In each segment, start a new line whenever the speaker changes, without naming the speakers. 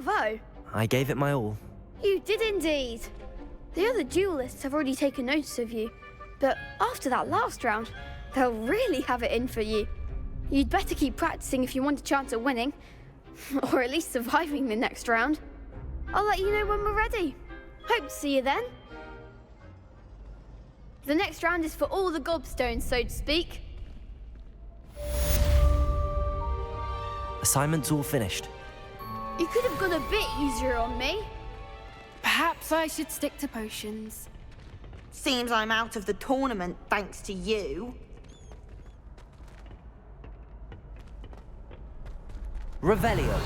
Bravo!
I gave it my all.
You did indeed. The other duelists have already taken notice of you, but after that last round, they'll really have it in for you. You'd better keep practicing if you want a chance at winning, or at least surviving the next round. I'll let you know when we're ready. Hope to see you then. The next round is for all the gobstones, so to speak.
Assignment's all finished.
You could have gone a bit easier on me.
Perhaps I should stick to potions.
Seems I'm out of the tournament thanks to you.
Revelio.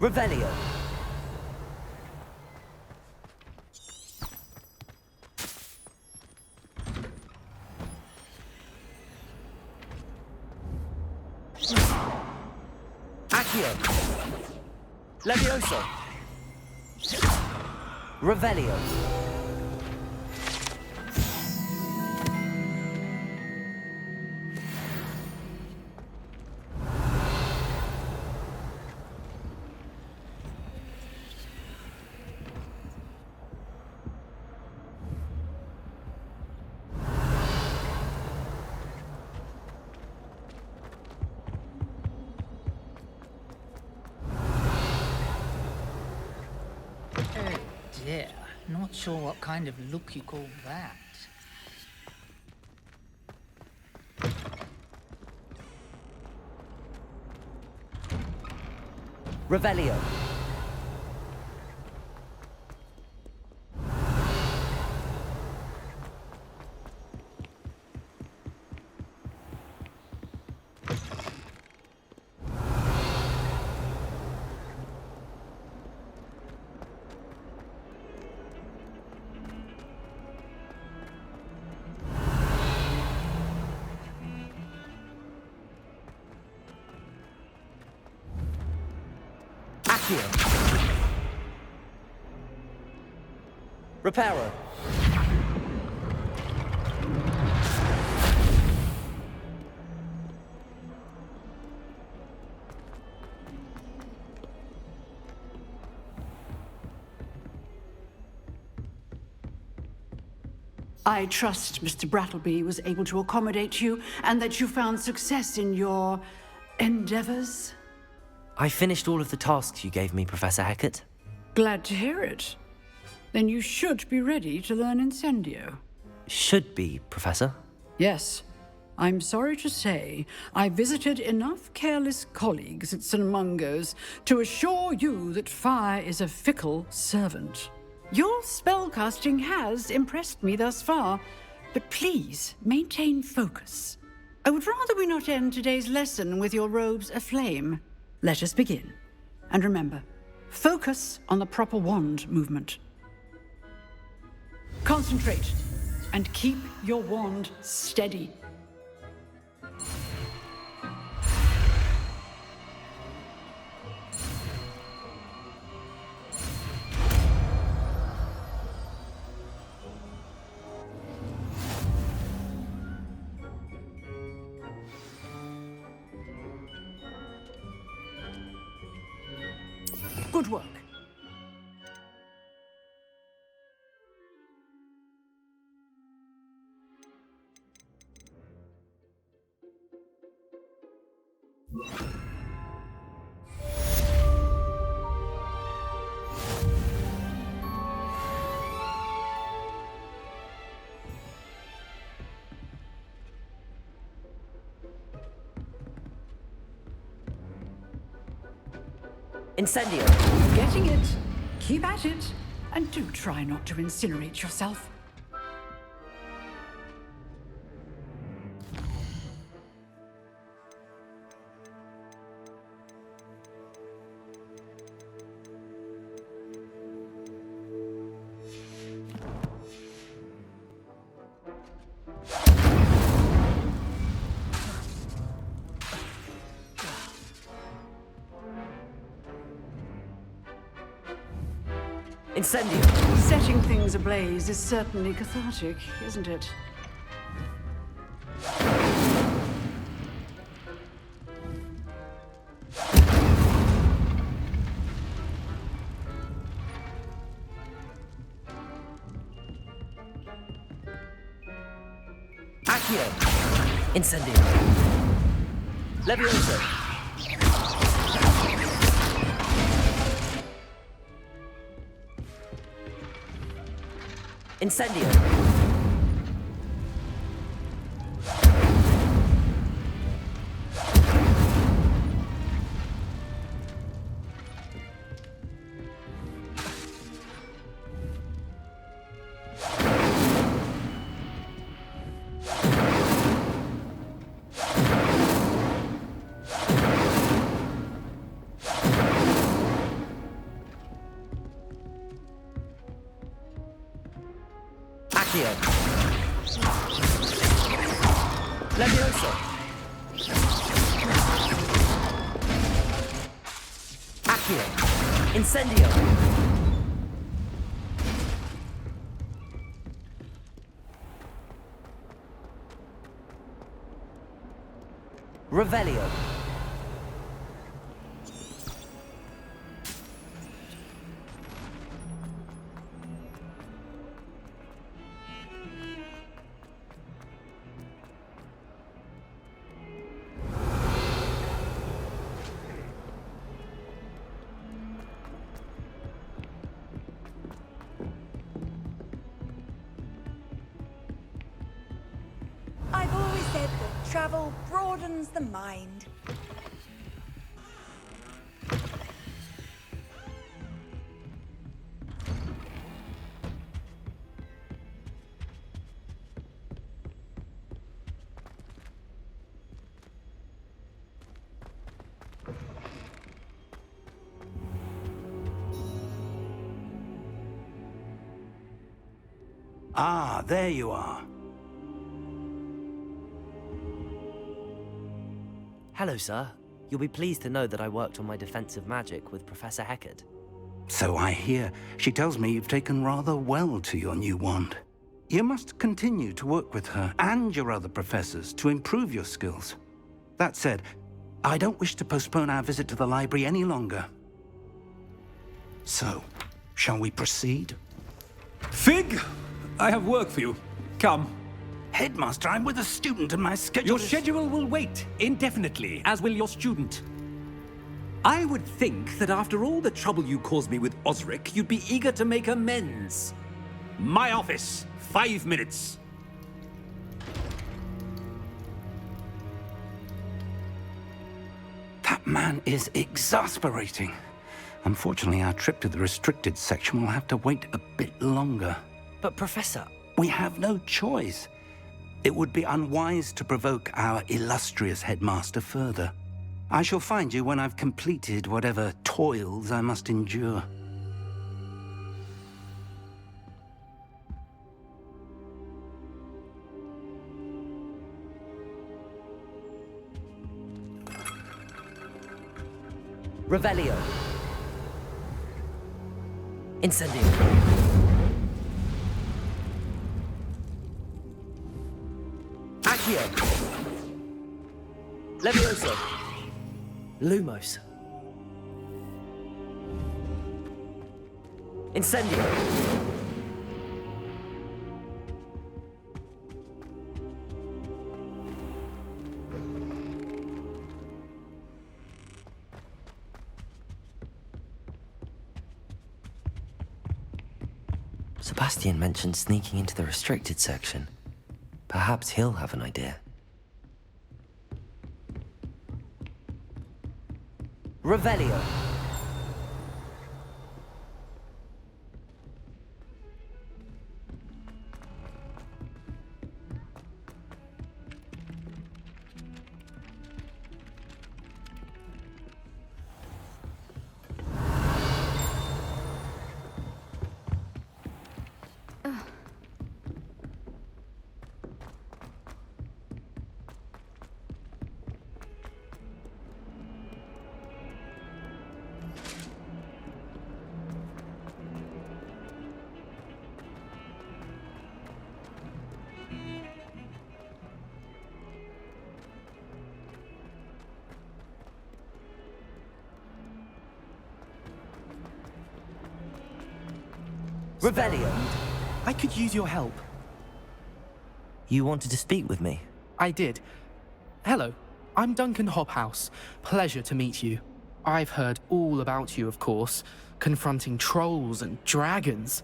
Revelio. Accio. Levioso. Revelio.
Dear, not sure what kind of look you call that.
Revelio. Reparo.
I trust Mr. Brattleby was able to accommodate you and that you found success in your endeavors.
I finished all of the tasks you gave me, Professor Hecat.
Glad to hear it. Then you should be ready to learn Ascendio.
Should be, Professor.
Yes. I'm sorry to say, I visited enough careless colleagues at St. Mungo's to assure you that fire is a fickle servant. Your spellcasting has impressed me thus far, but please maintain focus. I would rather we not end today's lesson with your robes aflame. Let us begin. And remember, focus on the proper wand movement. Concentrate and keep your wand steady. Good work.
Incendio.
Getting it. Keep at it. And do try not to incinerate yourself.
Incendio.
Setting things ablaze is certainly cathartic, isn't it?
Accio. Incendio. Levioso. Incendio. Accio. Levioso. Accio. Incendio. Revelio.
I've always said that travel broadens the mind.
Ah, there you are.
Hello, sir. You'll be pleased to know that I worked on my defensive magic with Professor Heckard.
So I hear. She tells me you've taken rather well to your new wand. You must continue to work with her and your other professors to improve your skills. That said, I don't wish to postpone our visit to the library any longer. So, shall we proceed?
Fig! I have work for you. Come.
Headmaster, I'm with a student and my schedule
Your
is-
schedule will wait indefinitely, as will your student. I would think that after all the trouble you caused me with Osric, you'd be eager to make amends. My office, 5 minutes.
That man is exasperating. Unfortunately, our trip to the restricted section will have to wait a bit longer.
But, Professor...
We have no choice. It would be unwise to provoke our illustrious headmaster further. I shall find you when I've completed whatever toils I must endure.
Revelio. Incendio. Accio. Levioso. Lumos. Incendio! Sebastian mentioned sneaking into the restricted section. Perhaps he'll have an idea. Revelio! Revelio!
I could use your help.
You wanted to speak with me?
I did. Hello, I'm Duncan Hobhouse. Pleasure to meet you. I've heard all about you, of course, confronting trolls and dragons.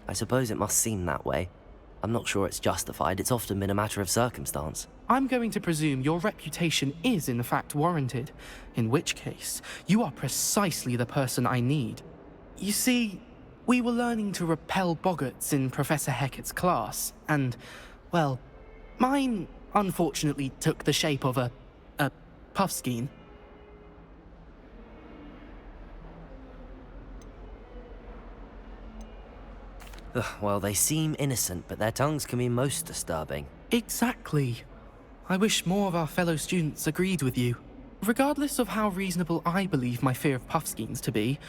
I suppose it must seem that way. I'm not sure it's justified. It's often been a matter of circumstance.
I'm going to presume your reputation is in fact warranted, in which case, you are precisely the person I need. You see, we were learning to repel boggarts in Professor Hecat's class, and, well, mine unfortunately took the shape of a puffskein.
Ugh, well, they seem innocent, but their tongues can be most disturbing.
Exactly. I wish more of our fellow students agreed with you. Regardless of how reasonable I believe my fear of puffskeins to be,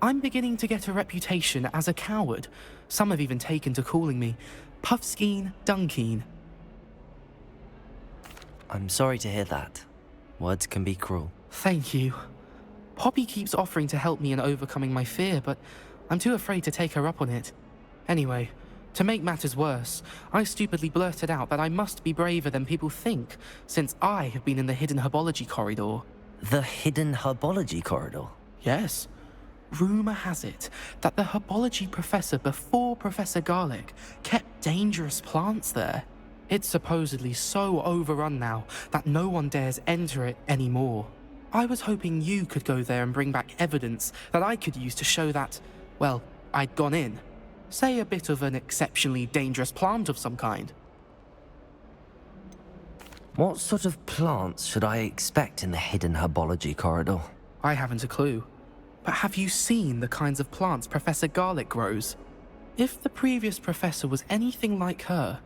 I'm beginning to get a reputation as a coward. Some have even taken to calling me Puffskeen Dunkeen.
I'm sorry to hear that. Words can be cruel.
Thank you. Poppy keeps offering to help me in overcoming my fear, but I'm too afraid to take her up on it. Anyway, to make matters worse, I stupidly blurted out that I must be braver than people think, since I have been in the hidden herbology corridor.
The hidden herbology corridor?
Yes. Rumour has it that the herbology professor before Professor Garlic kept dangerous plants there. It's supposedly so overrun now that no one dares enter it anymore. I was hoping you could go there and bring back evidence that I could use to show that, well, I'd gone in. Say a bit of an exceptionally dangerous plant of some kind.
What sort of plants should I expect in the hidden herbology corridor?
I haven't a clue. But have you seen the kinds of plants Professor Garlic grows? If the previous professor was anything like her,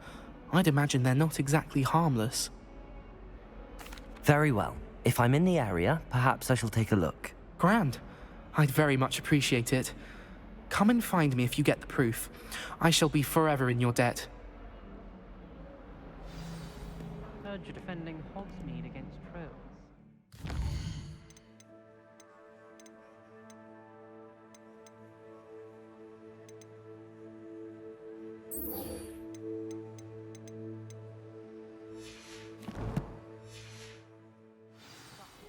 I'd imagine they're not exactly harmless.
Very well. If I'm in the area, perhaps I shall take a look.
Grand. I'd very much appreciate it. Come and find me if you get the proof. I shall be forever in your debt.
Heard you're defending Hogsmeade against trolls.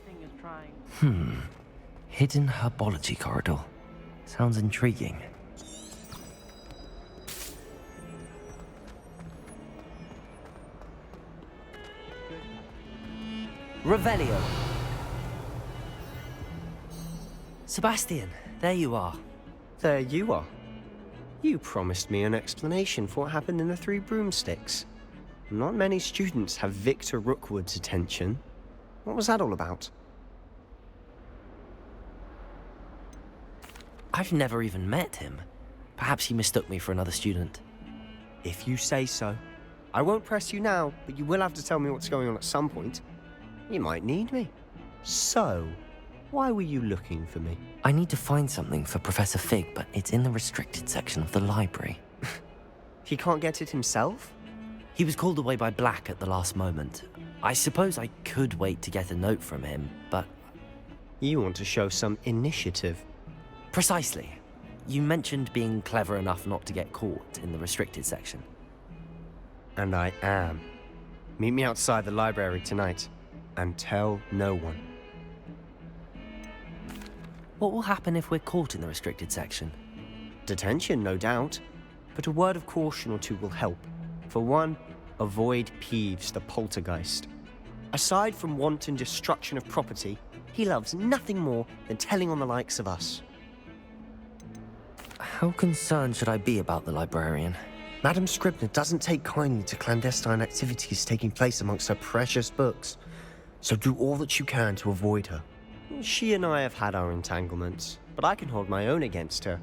Thing is trying.
Hidden herbology corridor. Sounds intriguing. Revelio! Sebastian, there you are.
There you are. You promised me an explanation for what happened in the Three Broomsticks. Not many students have Victor Rookwood's attention. What was that all about?
I've never even met him. Perhaps he mistook me for another student.
If you say so. I won't press you now, but you will have to tell me what's going on at some point. You might need me. So, why were you looking for me?
I need to find something for Professor Fig, but it's in the restricted section of the library.
He can't get it himself?
He was called away by Black at the last moment. I suppose I could wait to get a note from him, but
You want to show some initiative.
Precisely. You mentioned being clever enough not to get caught in the restricted section.
And I am. Meet me outside the library tonight, and tell no one.
What will happen if we're caught in the restricted section?
Detention, no doubt. But a word of caution or two will help. For one, avoid Peeves the poltergeist. Aside from wanton destruction of property, he loves nothing more than telling on the likes of us.
How concerned should I be about the librarian?
Madam Scribner doesn't take kindly to clandestine activities taking place amongst her precious books, so do all that you can to avoid her. She and I have had our entanglements, but I can hold my own against her.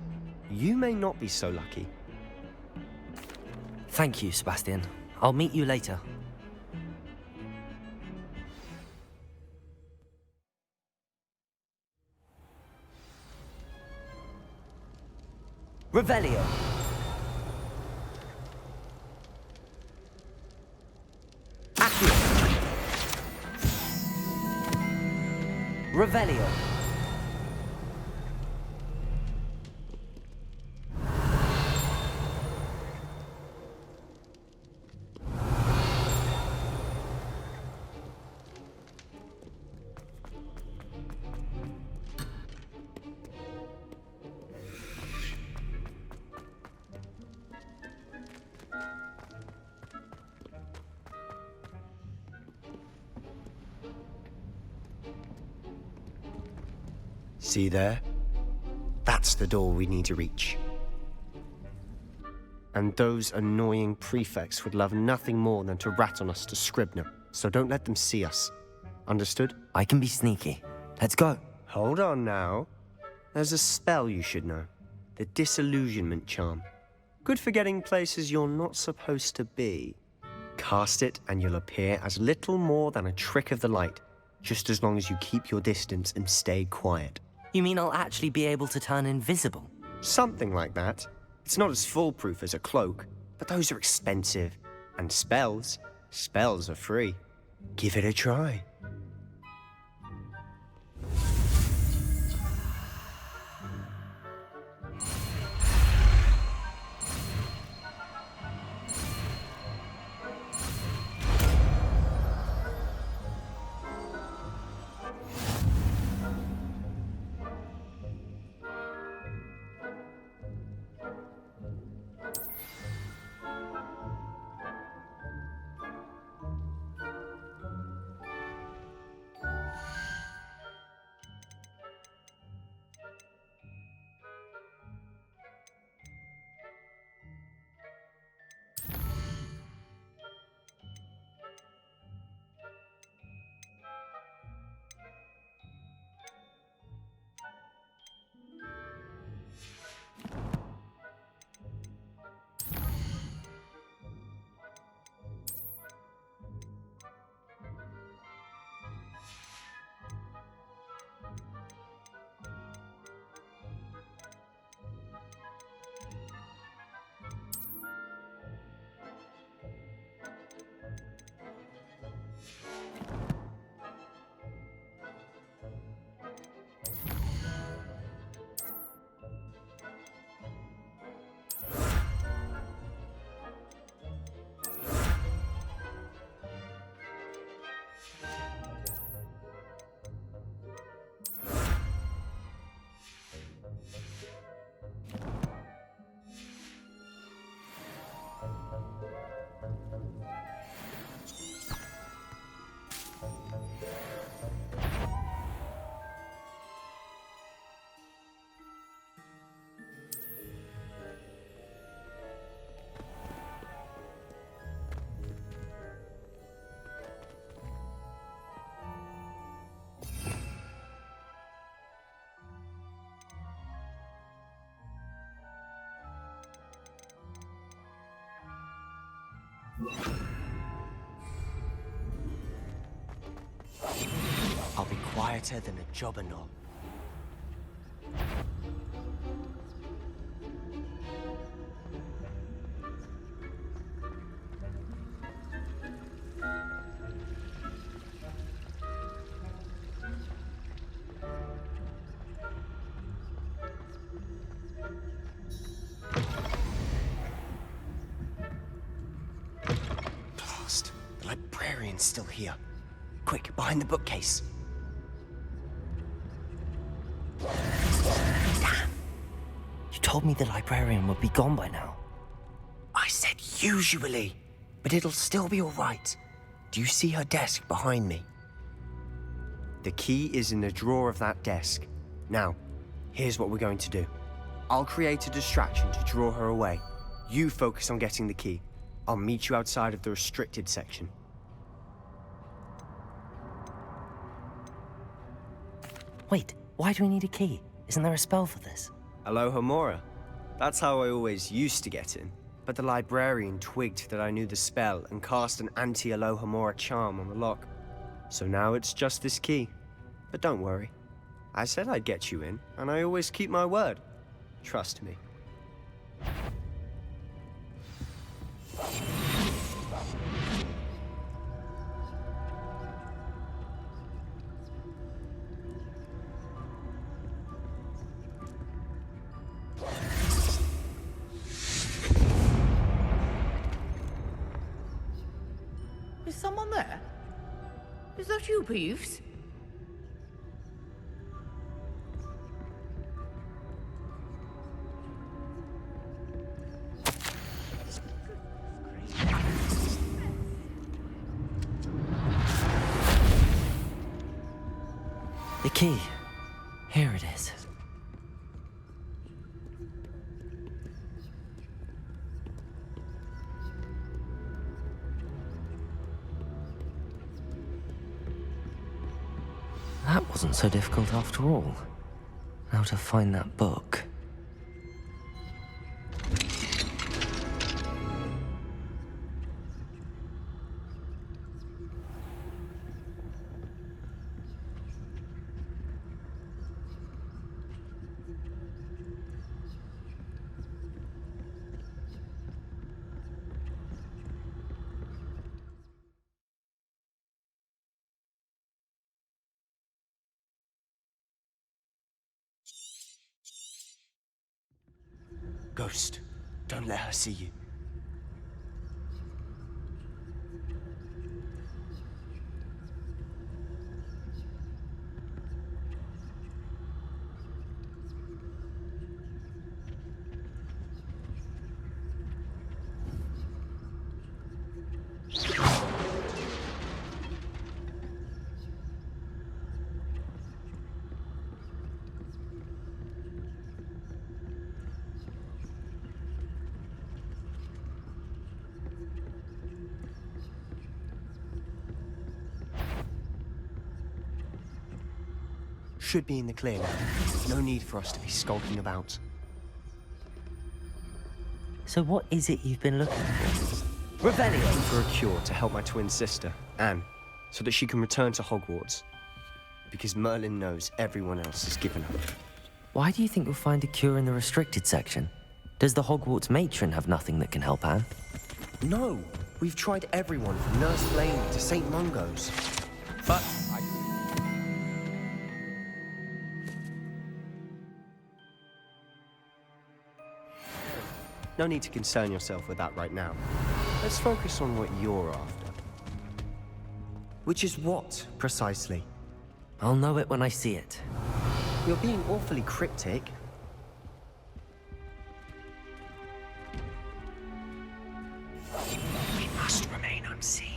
You may not be so lucky.
Thank you, Sebastian. I'll meet you later. Revelio. Afloat. Revelio.
See there? That's the door we need to reach. And those annoying prefects would love nothing more than to rat on us to Scribner, so don't let them see us. Understood?
I can be sneaky. Let's go.
Hold on now. There's a spell you should know. The Disillusionment Charm. Good for getting places you're not supposed to be. Cast it and you'll appear as little more than a trick of the light, just as long as you keep your distance and stay quiet.
You mean I'll actually be able to turn invisible?
Something like that. It's not as foolproof as a cloak, but those are expensive. And spells are free. Give it a try. I'll be quieter than a jobberknoll. librarian's still here. Quick, behind the bookcase.
Damn. You told me the librarian would be gone by now.
I said usually, but it'll still be all right. Do you see her desk behind me? The key is in the drawer of that desk. Now, here's what we're going to do. I'll create a distraction to draw her away. You focus on getting the key. I'll meet you outside of the restricted section.
Wait, why do we need a key? Isn't there a spell for this?
Aloha Mora. That's how I always used to get in. But the librarian twigged that I knew the spell and cast an anti-Aloha Mora charm on the lock. So now it's just this key. But don't worry. I said I'd get you in, and I always keep my word. Trust me.
Is someone there? Is that you, Peeves?
The key. Here it is. That wasn't so difficult after all. Now to find that book.
Ghost, don't let her see you. Should be in the clear now. No need for us to be skulking about.
So what is it you've been looking for?
Revelio! For a cure to help my twin sister, Anne, so that she can return to Hogwarts. Because Merlin knows everyone else has given up.
Why do you think you'll find a cure in the restricted section? Does the Hogwarts matron have nothing that can help Anne?
No! We've tried everyone from Nurse Blaney to St. Mungo's. But no need to concern yourself with that right now. Let's focus on what you're after. Which is what, precisely?
I'll know it when I see it.
You're being awfully cryptic. We must remain unseen.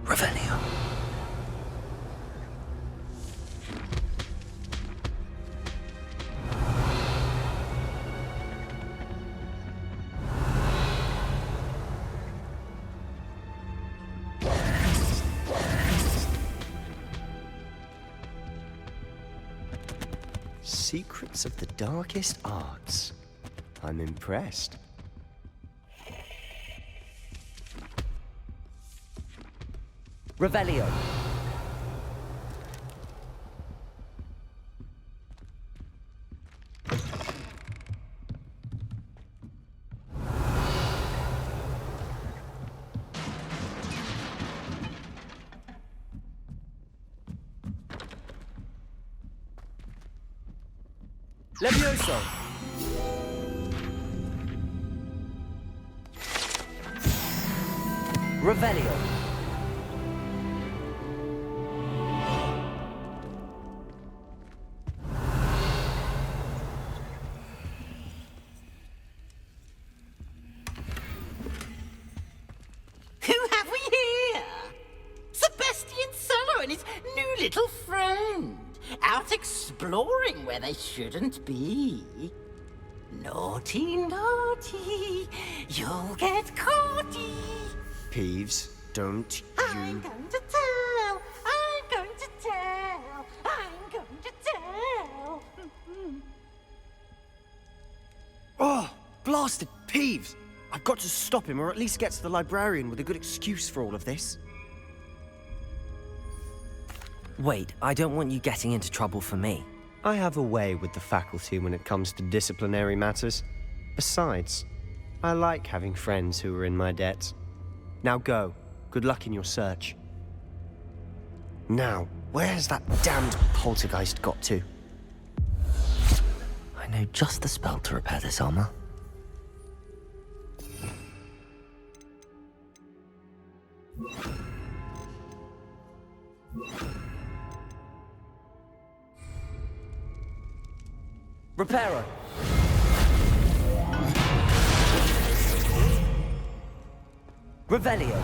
Revelio.
Secrets of the darkest arts. I'm impressed.
Revelio. Levioso! Revelio!
Who have we here? Sebastian Solo and his new little friend. Out exploring where they shouldn't be. Naughty, naughty, you'll get caughty.
Peeves, don't
I'm
you...
going to tell, I'm going to tell, I'm going to tell.
Oh, blasted Peeves! I've got to stop him, or at least get to the librarian with a good excuse for all of this.
Wait, I don't want you getting into trouble for me.
I have a way with the faculty when it comes to disciplinary matters. Besides, I like having friends who are in my debt. Now go. Good luck in your search. Now, where's that damned poltergeist got to?
I know just the spell to repair this armor. Reparo! Revelio!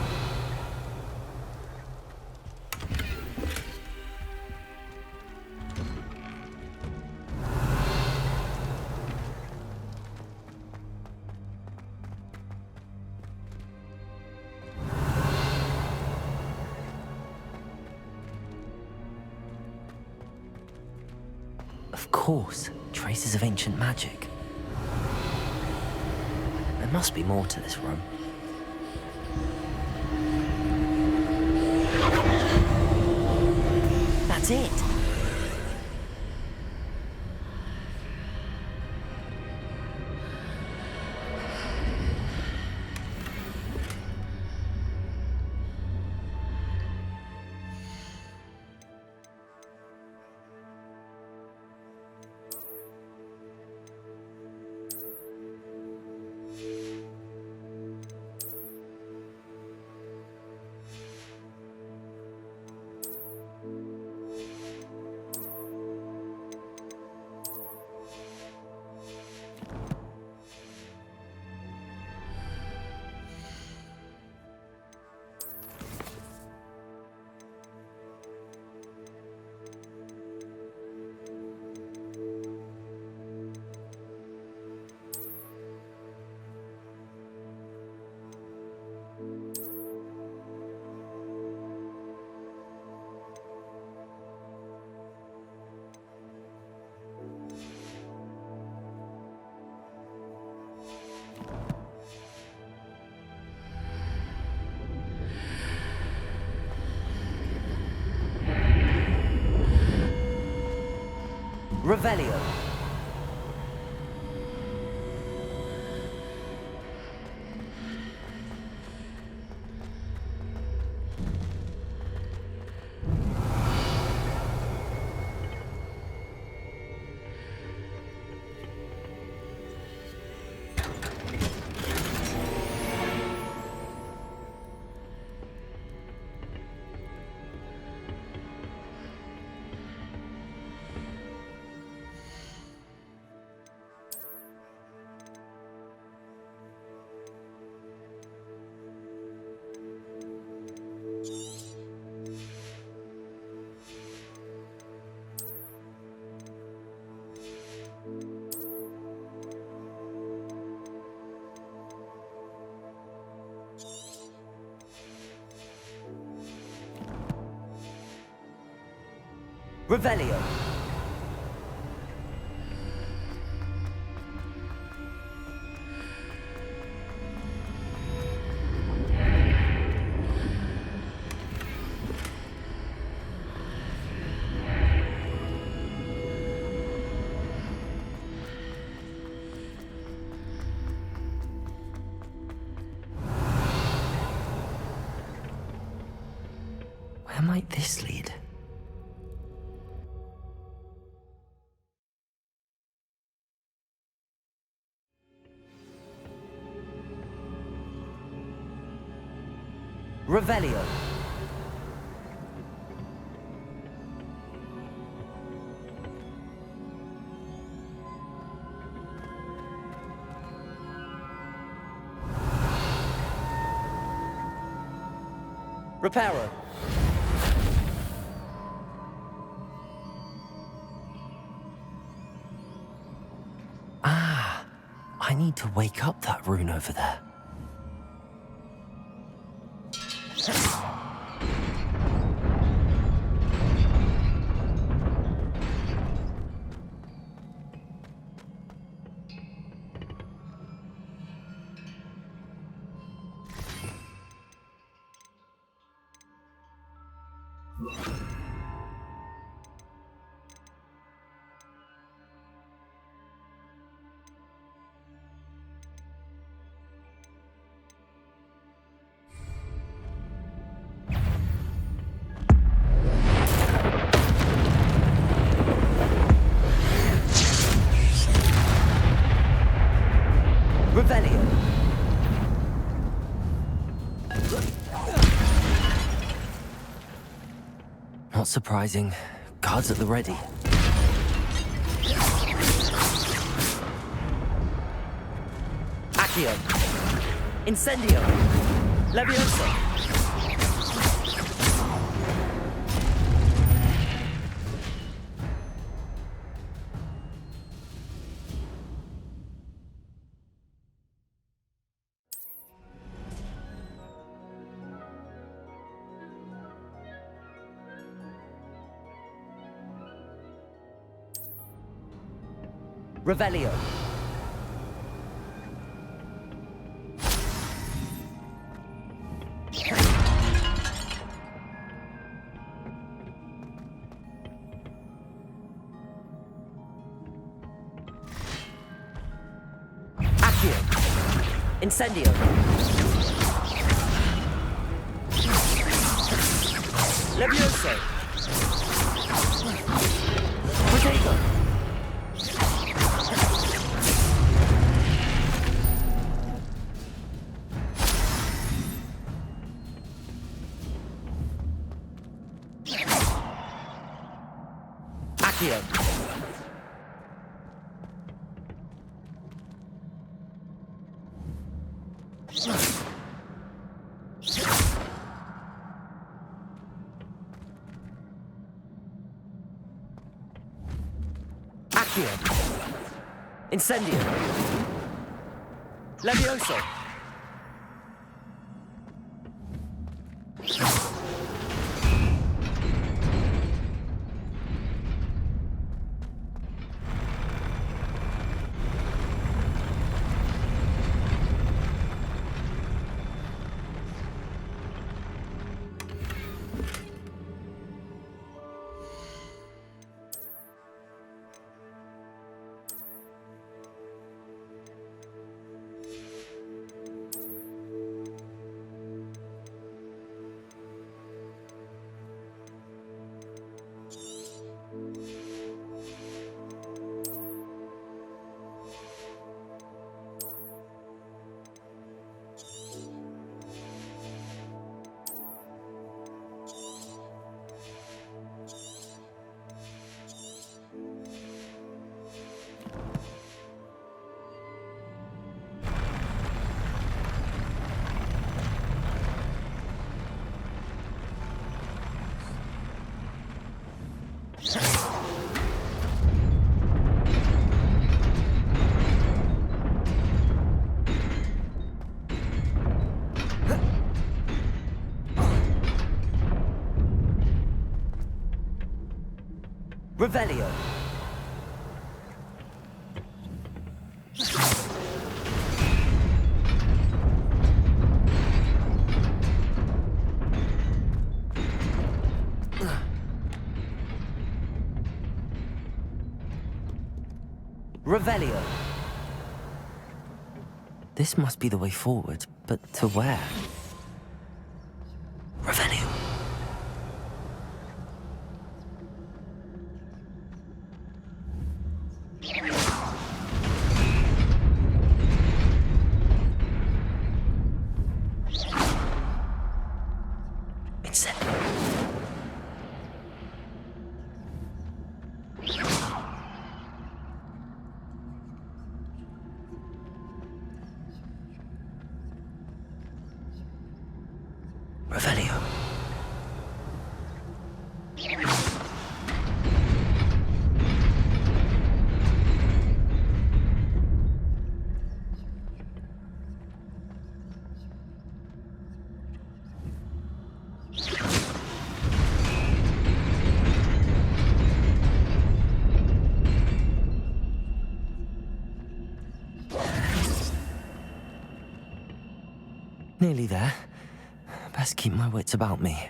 Of course, traces of ancient magic. There must be more to this room. That's it! Revelio. Revelio. Where might this lead? Revelio. Reparo. Ah, I need to wake up that rune over there. Revelio. Not surprising. Guards at the ready. Accio. Incendio. Levioso. Revelio. Accio. Incendio. Levioso. Potato. Accio. Accio. Incendio. Levioso. Revelio. Revelio. This must be the way forward, but to where? Revelio. Revelio. Nearly there. Best keep my wits about me.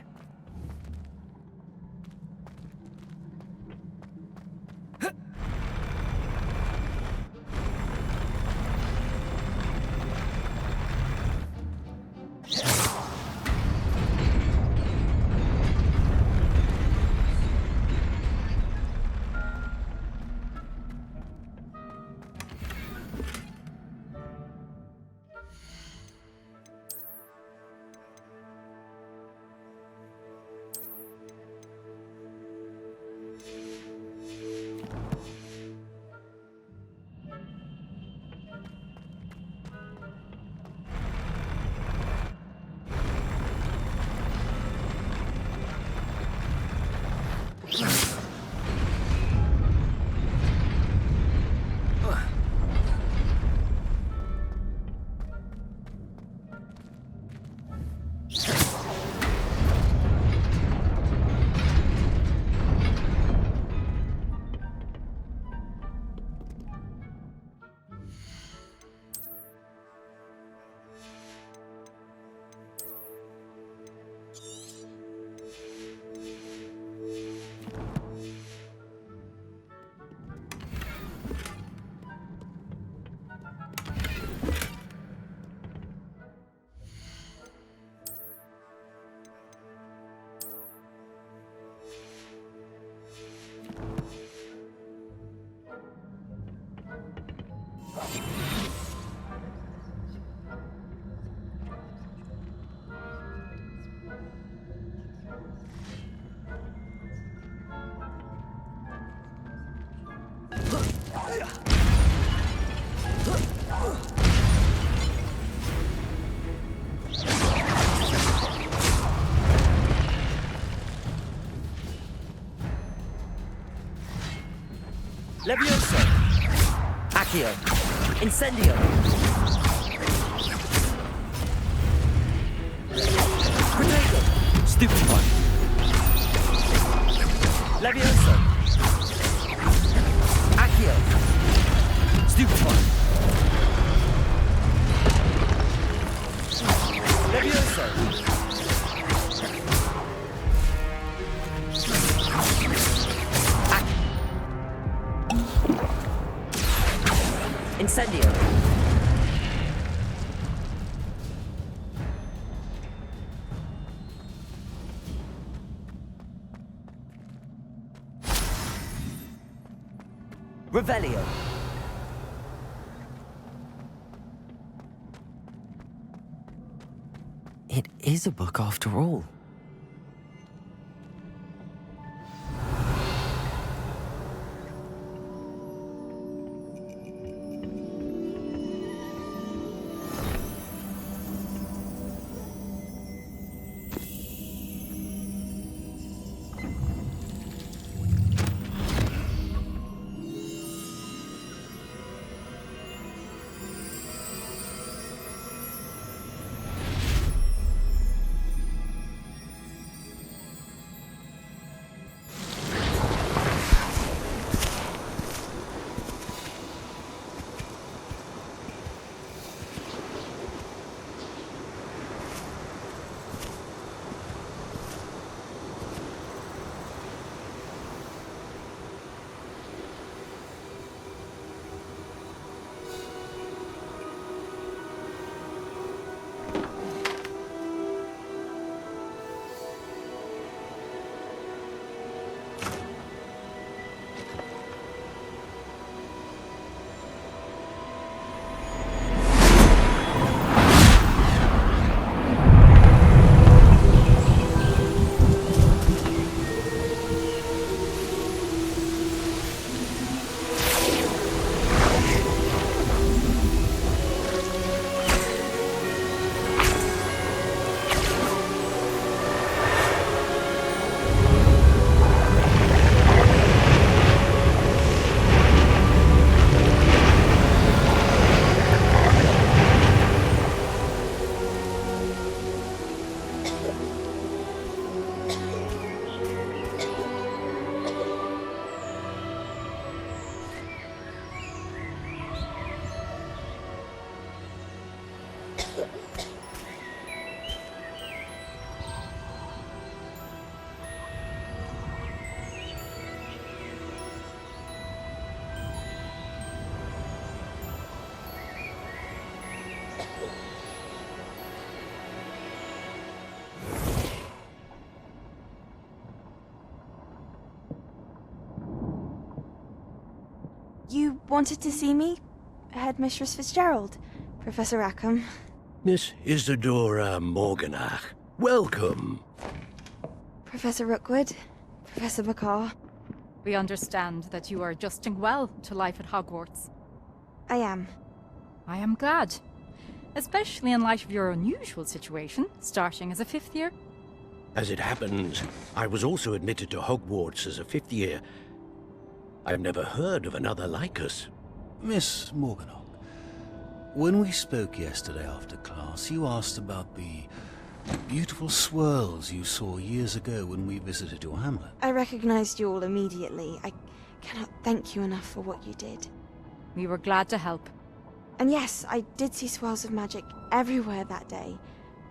Levioso! Accio! Incendio! Riddled! Stupid one! Levioso! Accio! Stupid one! Levioso! Ascendio. Revelio. It is a book after all.
You wanted to see me? Headmistress Fitzgerald, Professor Rackham.
Miss Isadora Morganach, welcome.
Professor Rookwood, Professor McCaw.
We understand that you are adjusting well to life at Hogwarts.
I am.
I am glad. Especially in light of your unusual situation, starting as a 5th year.
As it happens, I was also admitted to Hogwarts as a 5th year. I've never heard of another like us.
Miss Morganach, when we spoke yesterday after class, you asked about the beautiful swirls you saw years ago when we visited your hamlet.
I recognized you all immediately. I cannot thank you enough for what you did.
We were glad to help.
And yes, I did see swirls of magic everywhere that day.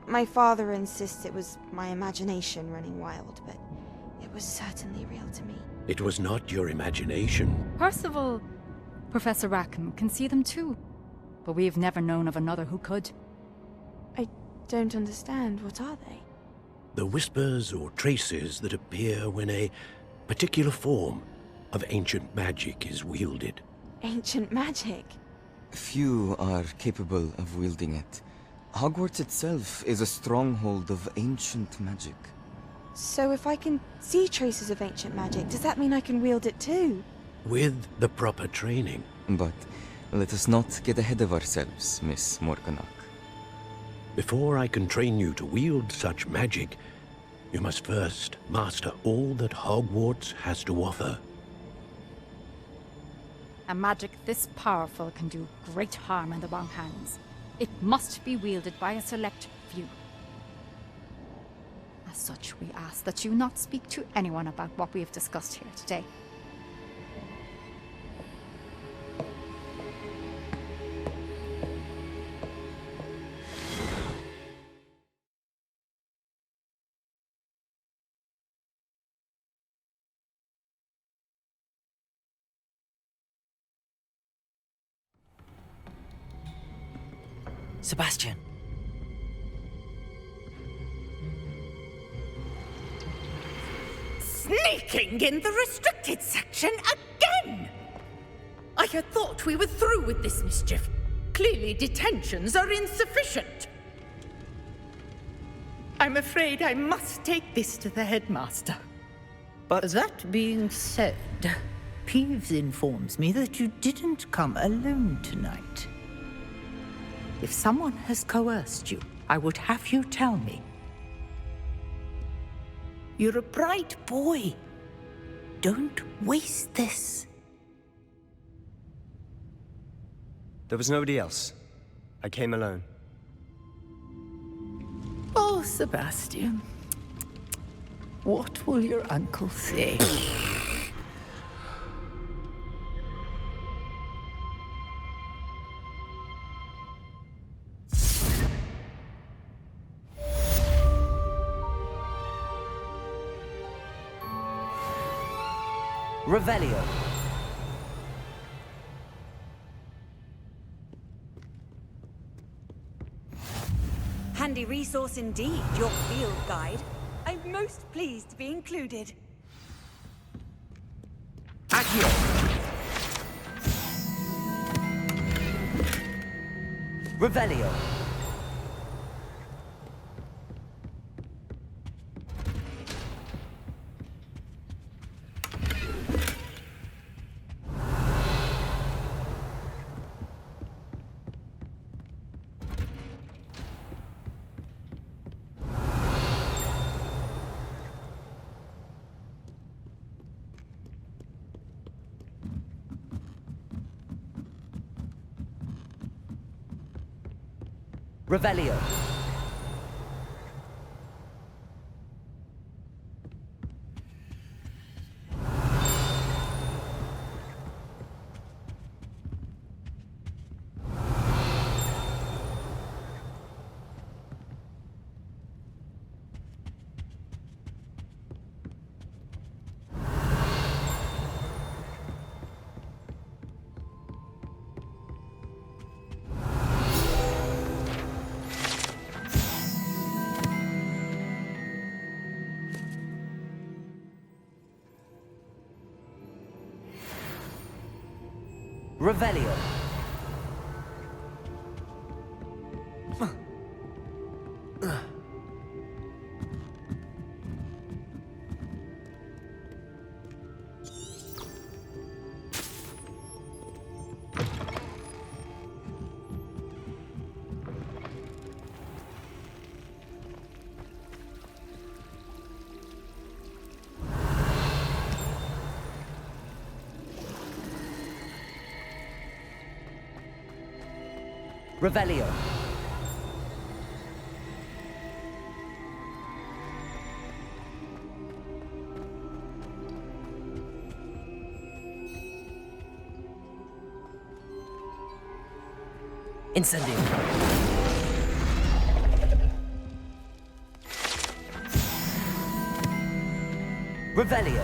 My father insists it was my imagination running wild, but it was certainly real to me.
It was not your imagination.
Percival, Professor Rackham can see them too. But we've never known of another who could.
I don't understand. What are they?
The whispers or traces that appear when a particular form of ancient magic is wielded.
Ancient magic?
Few are capable of wielding it. Hogwarts itself is a stronghold of ancient magic.
So if I can see traces of ancient magic, does that mean I can wield it too?
With the proper training.
But let us not get ahead of ourselves, Miss Morganach.
Before I can train you to wield such magic, you must first master all that Hogwarts has to offer.
A magic this powerful can do great harm in the wrong hands. It must be wielded by a select few. As such, we ask that you not speak to anyone about what we have discussed here today.
Sebastian.
Sneaking in the restricted section again! I had thought we were through with this mischief. Clearly detentions are insufficient. I'm afraid I must take this to the headmaster.
But that being said, Peeves informs me that you didn't come alone tonight. If someone has coerced you, I would have you tell me. You're a bright boy. Don't waste this.
There was nobody else. I came alone.
Oh, Sebastian. What will your uncle say?
Revelio.
Handy resource indeed, your field guide. I'm most pleased to be included.
Accio. Revelio. Revelio. Revelio. Revelio. Incendio. Revelio.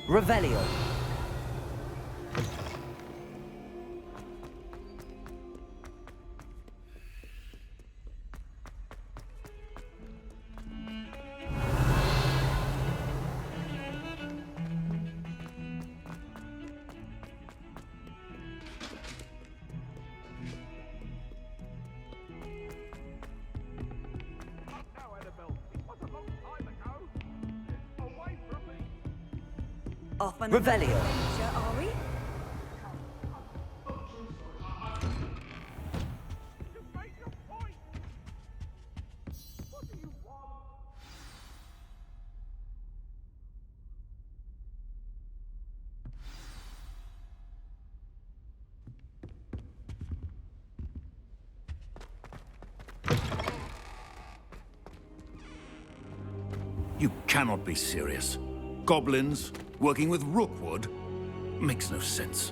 Revelio.
Off on
Revelio.
another adventure, are we?
You cannot be serious. Goblins working with Rookwood makes no sense.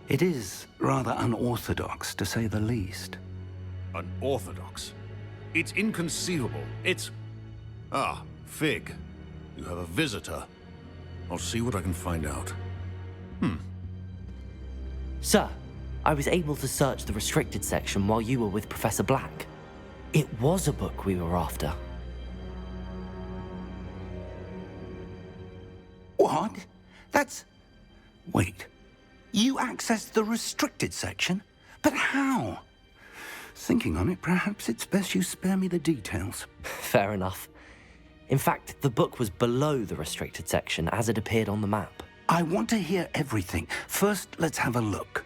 It is rather unorthodox, to say the least.
Unorthodox? It's inconceivable. It's... Ah, Fig. You have a visitor. I'll see what I can find out.
Sir, I was able to search the restricted section while you were with Professor Black. It was a book we were after.
What? That's... Wait. You accessed the restricted section? But how? Thinking on it, perhaps it's best you spare me the details.
Fair enough. In fact, the book was below the restricted section as it appeared on the map.
I want to hear everything. First, let's have a look.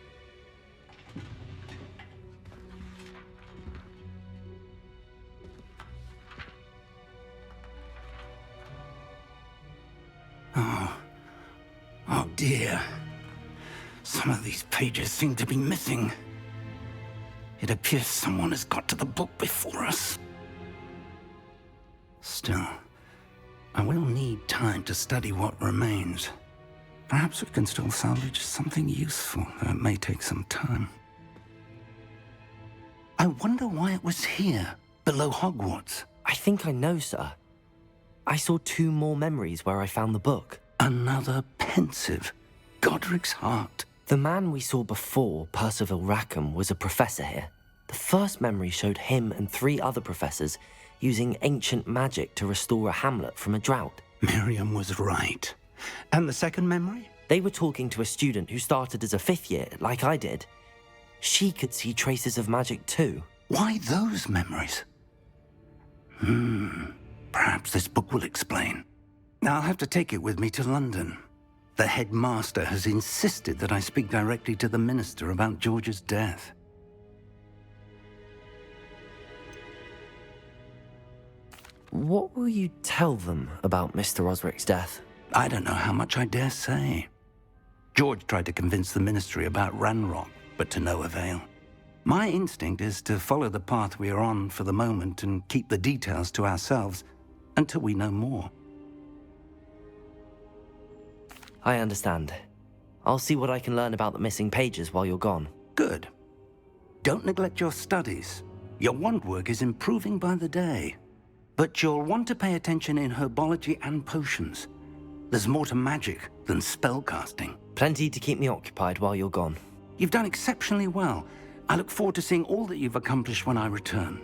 Oh dear. Some of these pages seem to be missing. It appears someone has got to the book before us. Still, I will need time to study what remains. Perhaps we can still salvage something useful, though it may take some time. I wonder why it was here, below Hogwarts.
I think I know, sir. I saw 2 more memories where I found the book.
Another pensive. Godric's heart.
The man we saw before, Percival Rackham, was a professor here. The first memory showed him and 3 other professors using ancient magic to restore a hamlet from a drought.
Miriam was right. And the second memory?
They were talking to a student who started as a 5th year, like I did. She could see traces of magic too.
Why those memories? Perhaps this book will explain. I'll have to take it with me to London. The headmaster has insisted that I speak directly to the minister about George's death.
What will you tell them about Mr. Osric's death?
I don't know how much I dare say. George tried to convince the ministry about Ranrock, but to no avail. My instinct is to follow the path we are on for the moment and keep the details to ourselves until we know more.
I understand. I'll see what I can learn about the missing pages while you're gone.
Good. Don't neglect your studies. Your wand work is improving by the day. But you'll want to pay attention in herbology and potions. There's more to magic than spellcasting.
Plenty to keep me occupied while you're gone.
You've done exceptionally well. I look forward to seeing all that you've accomplished when I return.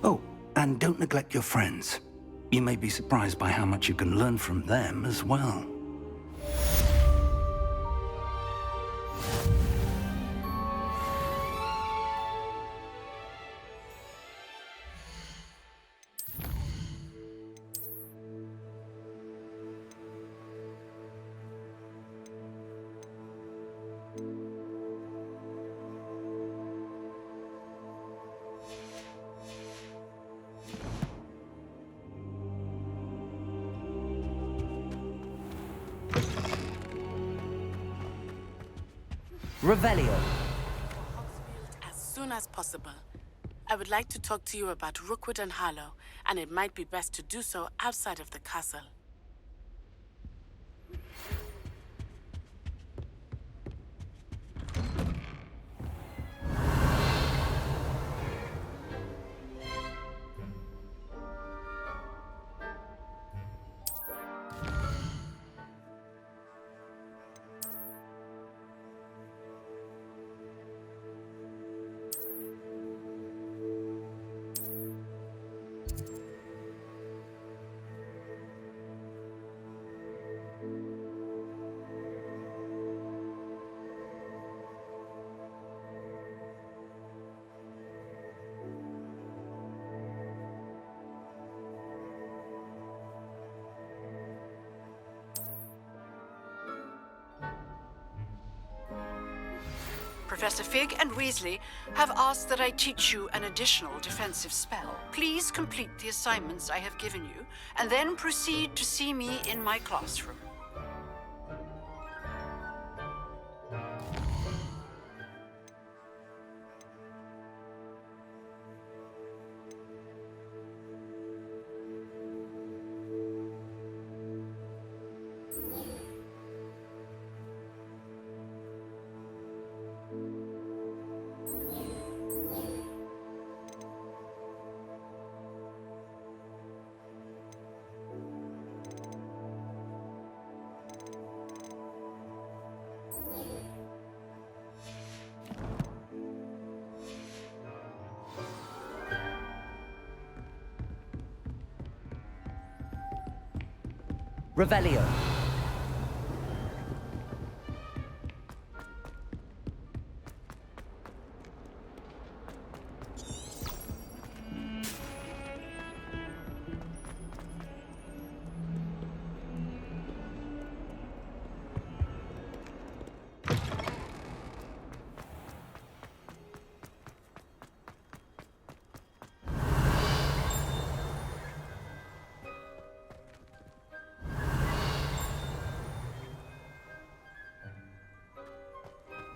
Oh, and don't neglect your friends. You may be surprised by how much you can learn from them as well.
Revelio.
As soon as possible. I would like to talk to you about Rookwood and Harlow, and it might be best to do so outside of the castle.
Professor Fig and Weasley have asked that I teach you an additional defensive spell. Please complete the assignments I have given you, and then proceed to see me in my classroom.
Revelio.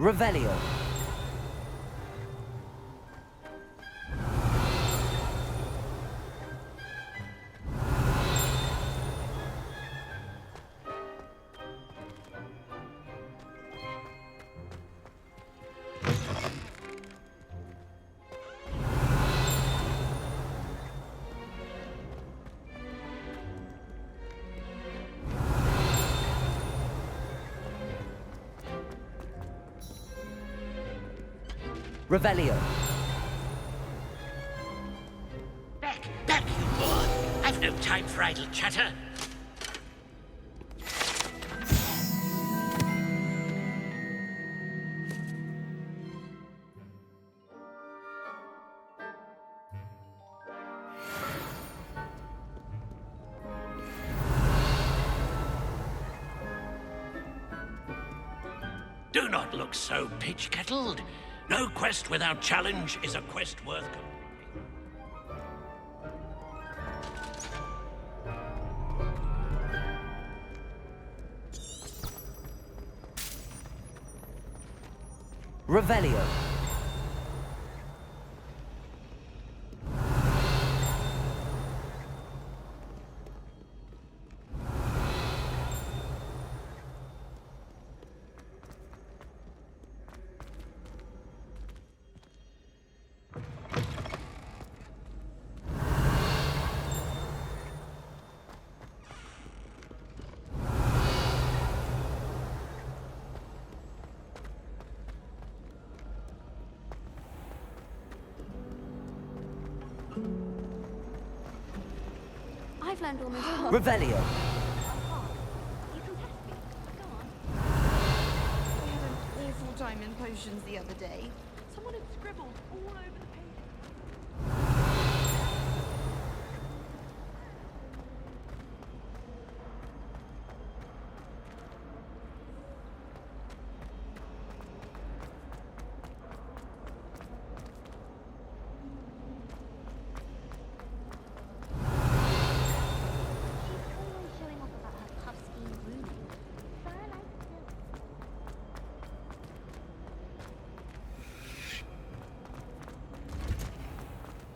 Revelio. Revelio.
Back, you boy. I've no time for idle chatter. Do not look so pitch-kettled. No quest without challenge is a quest worth
Revelio.
learned all this.
Revelio.
We had an awful time in potions the other day. Someone had scribbled all over the page.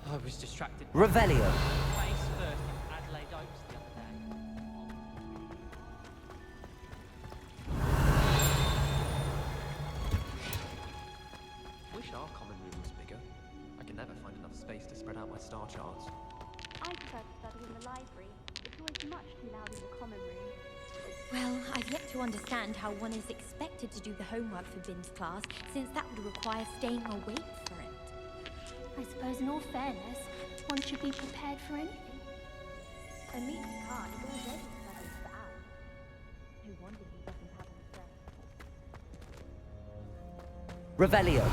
I was distracted.
Revelio.
Face first in Adelaide Oaks the other day.
Wish our common room was bigger. I can never find enough space to spread out my star charts.
I prefer to study in the library. It's always much too loud in the common room.
Well, I've yet to understand how one is expected to do the homework for Bin's class, since that would require staying awake for it.
I suppose in all fairness, one should be prepared for anything. And meet Picard is already studying for hours. No wonder he doesn't have any friends.
Revelio.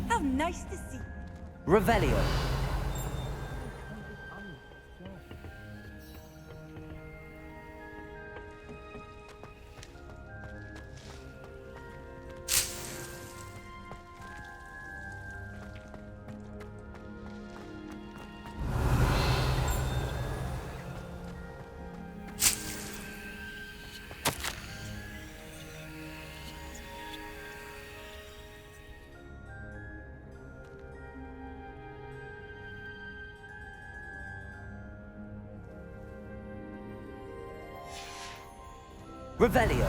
How nice to see.
Revelio. Revelio.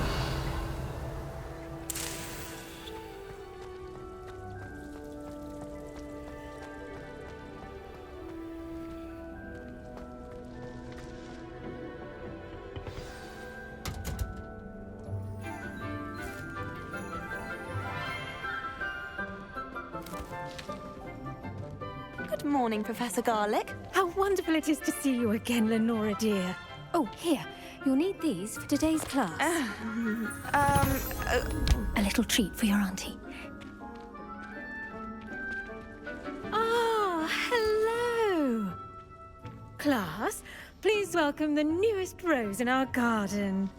Good morning, Professor Garlick.
How wonderful it is to see you again, Lenora dear. Oh, here. You'll need these for today's class. A little treat for your auntie. Ah, hello. Class, please welcome the newest rose in our garden.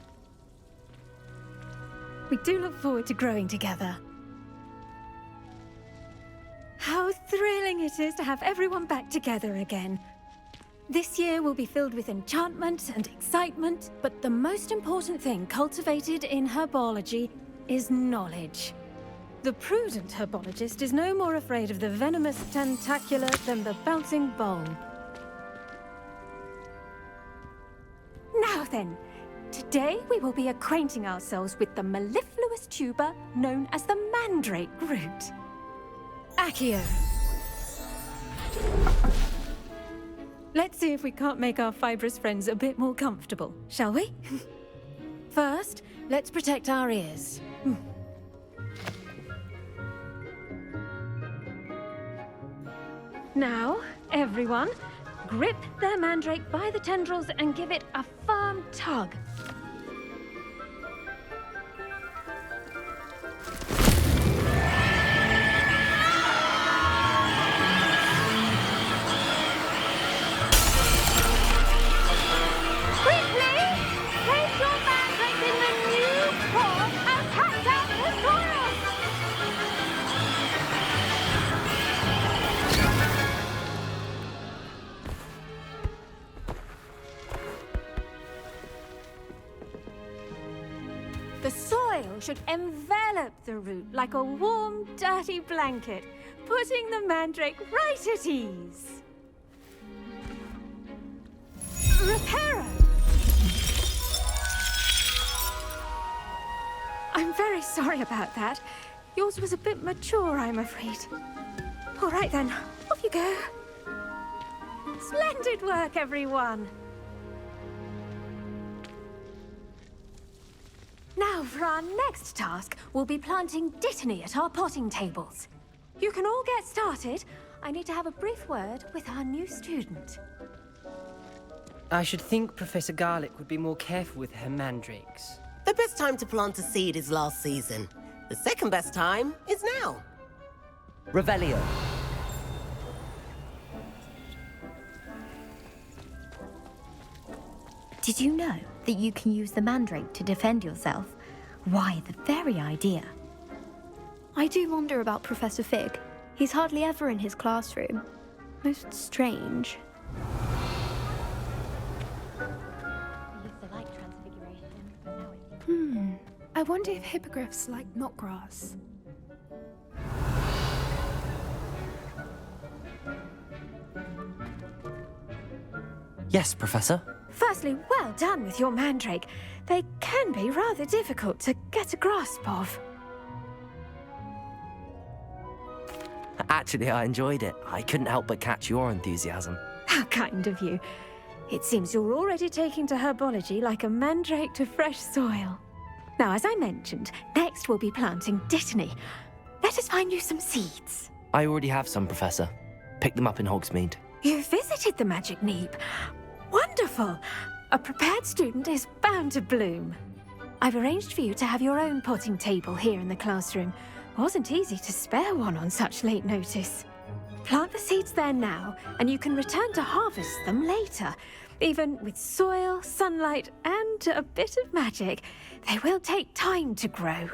We do look forward to growing together. How thrilling it is to have everyone back together again. This year will be filled with enchantment and excitement, but the most important thing cultivated in herbology is knowledge. The prudent herbologist is no more afraid of the venomous tentacular than the bouncing bowl. Now then, today we will be acquainting ourselves with the mellifluous tuber known as the mandrake root. Accio. Let's see if we can't make our fibrous friends a bit more comfortable, shall we? First, let's protect our ears. Now, everyone, grip their mandrake by the tendrils and give it a firm tug. The soil should envelop the root like a warm, dirty blanket, putting the mandrake right at ease. Reparo! I'm very sorry about that. Yours was a bit mature, I'm afraid. All right then, off you go. Splendid work, everyone. Now, for our next task, we'll be planting Dittany at our potting tables. You can all get started. I need to have a brief word with our new student.
I should think Professor Garlick would be more careful with her mandrakes.
The best time to plant a seed is last season. The second best time is now.
Revelio.
Did you know that you can use the mandrake to defend yourself? Why, the very idea.
I do wonder about Professor Fig. He's hardly ever in his classroom. Most strange.
I wonder if hippogriffs like knotgrass.
Yes, Professor.
Firstly, well done with your mandrake. They can be rather difficult to get a grasp of.
Actually, I enjoyed it. I couldn't help but catch your enthusiasm.
How kind of you. It seems you're already taking to herbology like a mandrake to fresh soil. Now, as I mentioned, next we'll be planting Dittany. Let us find you some seeds.
I already have some, Professor. Picked them up in Hogsmeade.
You visited the Magic Neep. Wonderful! A prepared student is bound to bloom. I've arranged for you to have your own potting table here in the classroom. Wasn't easy to spare one on such late notice. Plant the seeds there now, and you can return to harvest them later. Even with soil, sunlight, and a bit of magic, they will take time to grow.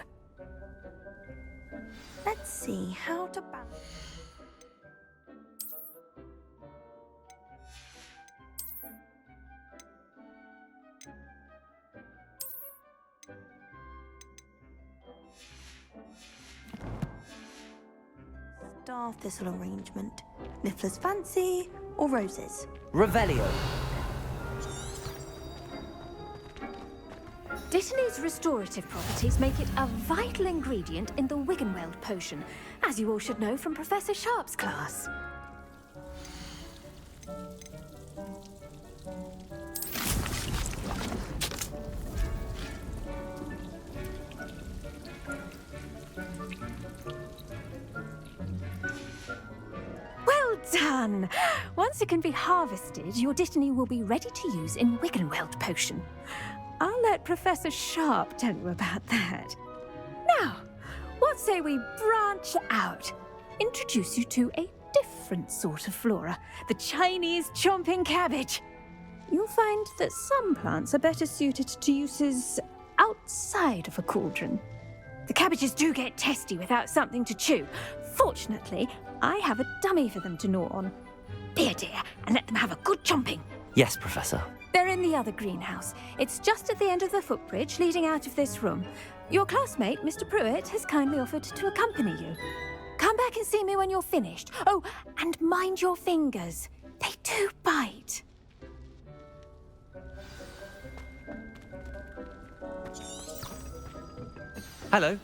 Let's see how to balance. Star thistle arrangement. Niffler's fancy or roses?
Revelio.
Dittany's restorative properties make it a vital ingredient in the Wiggenweld potion, as you all should know from Professor Sharp's class. Well done! Once it can be harvested, your Dittany will be ready to use in Wiggenweld potion. I'll let Professor Sharp tell you about that. Now, what say we branch out? Introduce you to a different sort of flora, the Chinese chomping cabbage. You'll find that some plants are better suited to uses outside of a cauldron. The cabbages do get testy without something to chew. Fortunately, I have a dummy for them to gnaw on. Be a dear and let them have a good chomping.
Yes, Professor.
They're in the other greenhouse. It's just at the end of the footbridge leading out of this room. Your classmate, Mr. Pruitt, has kindly offered to accompany you. Come back and see me when you're finished. Oh, and mind your fingers. They do bite.
Hello.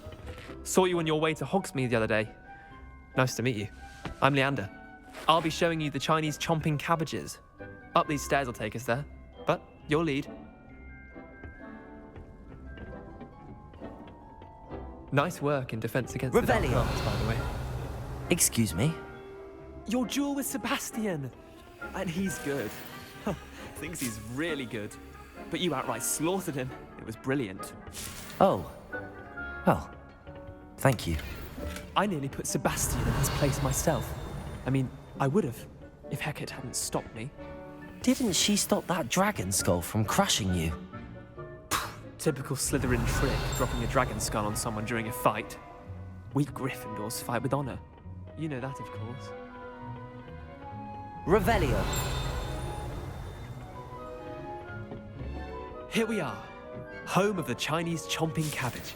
Saw you on your way to Hogsmeade the other day. Nice to meet you. I'm Leander. I'll be showing you the Chinese chomping cabbages. Up these stairs will take us there, but your lead. Nice work in defense against the dark arts, by the way.
Excuse me?
Your duel with Sebastian! And he's good. Thinks he's really good. But you outright slaughtered him. It was brilliant.
Oh. Well, thank you.
I nearly put Sebastian in his place myself. I mean, I would have, if Hecate hadn't stopped me.
Didn't she stop that dragon skull from crushing you?
Typical Slytherin trick, dropping a dragon skull on someone during a fight. We Gryffindors fight with honor. You know that, of course.
Revelio.
Here we are. home of the Chinese chomping cabbage.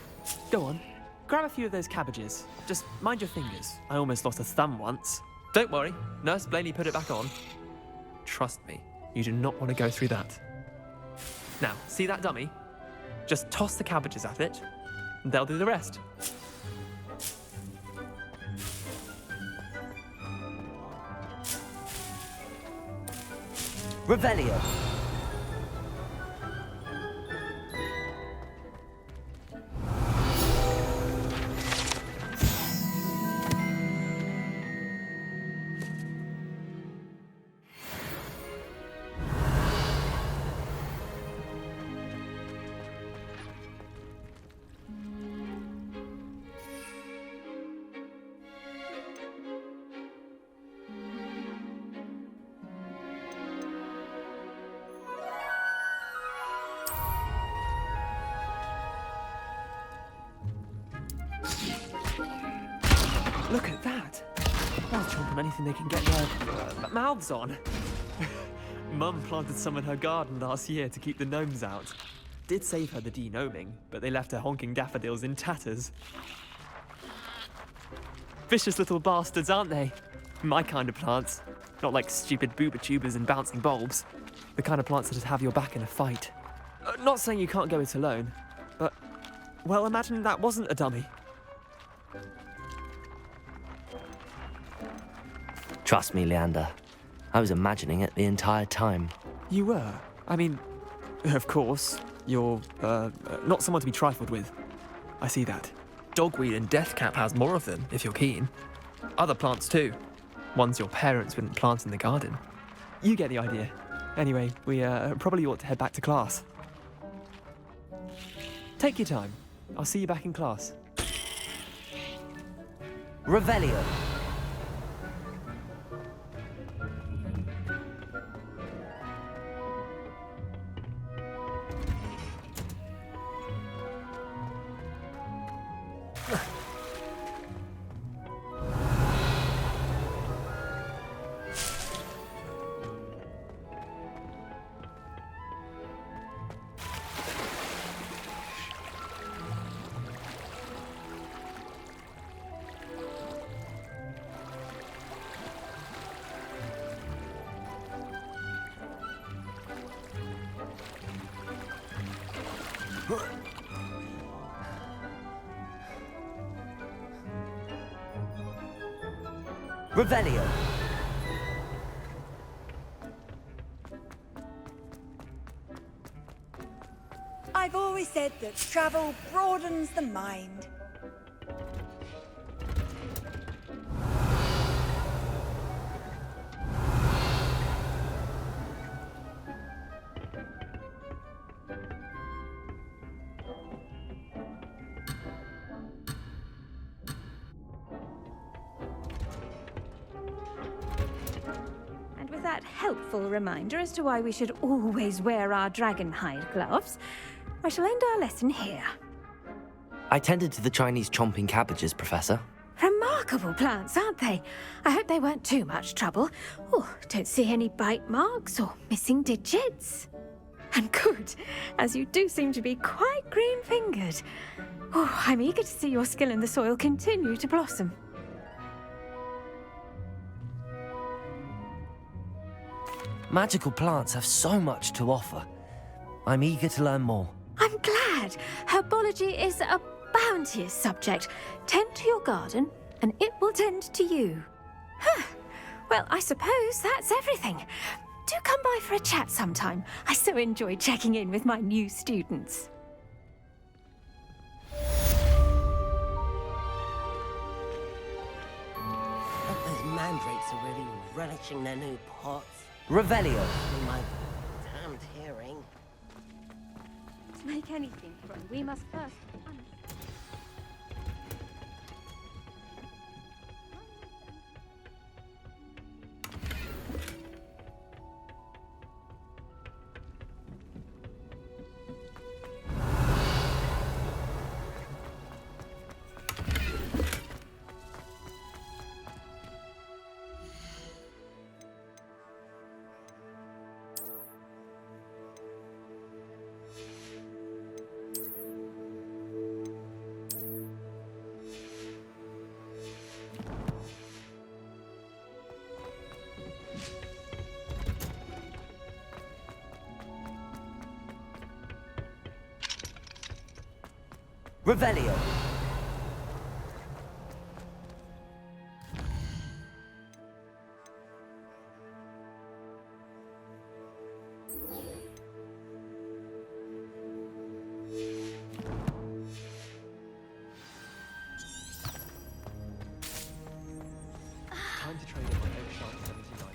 Go on, grab a few of those cabbages. Just mind your fingers. I almost lost a thumb once. Don't worry, Nurse Blaney put it back on. Trust me, you do not want to go through that. Now, see that dummy? Just toss the cabbages at it, and they'll do the rest.
Revelio.
Look at that! They'll chomp on anything they can get their mouths on. Mum planted some in her garden last year to keep the gnomes out. Did save her the de-gnoming, but they left her honking daffodils in tatters. Vicious little bastards, aren't they? My kind of plants. Not like stupid booba tubers and bouncing bulbs. The kind of plants that just have your back in a fight. Not saying you can't go it alone, but, well, imagine that wasn't a dummy.
Trust me, Leander. I was imagining it the entire time.
You were? I mean, of course, you're, not someone to be trifled with. I see that. Dogweed and deathcap has more of them, if you're keen. Other plants too. Ones your parents wouldn't plant in the garden. You get the idea. Anyway, we probably ought to head back to class. Take your time. I'll see you back in class.
Revelio. Revelio.
I've always said that travel broadens the mind.
That helpful reminder as to why we should always wear our dragon hide gloves, I shall end our lesson here.
I tended to the Chinese chomping cabbages, Professor.
Remarkable plants, aren't they? I hope they weren't too much trouble. Oh, don't see any bite marks or missing digits. And good, as you do seem to be quite green-fingered. Oh, I'm eager to see your skill in the soil continue to blossom.
Magical plants have so much to offer. I'm eager to learn more.
I'm glad. Herbology is a bounteous subject. Tend to your garden, and it will tend to you. Huh. Well, I suppose that's everything. Do come by for a chat sometime. I so enjoy checking in with my new students.
Those mandrakes are really relishing their new pots.
Revelio.
In my damned hearing.
To make anything grow, we must first...
Revelio.
Time to trade in my Oakshire 79.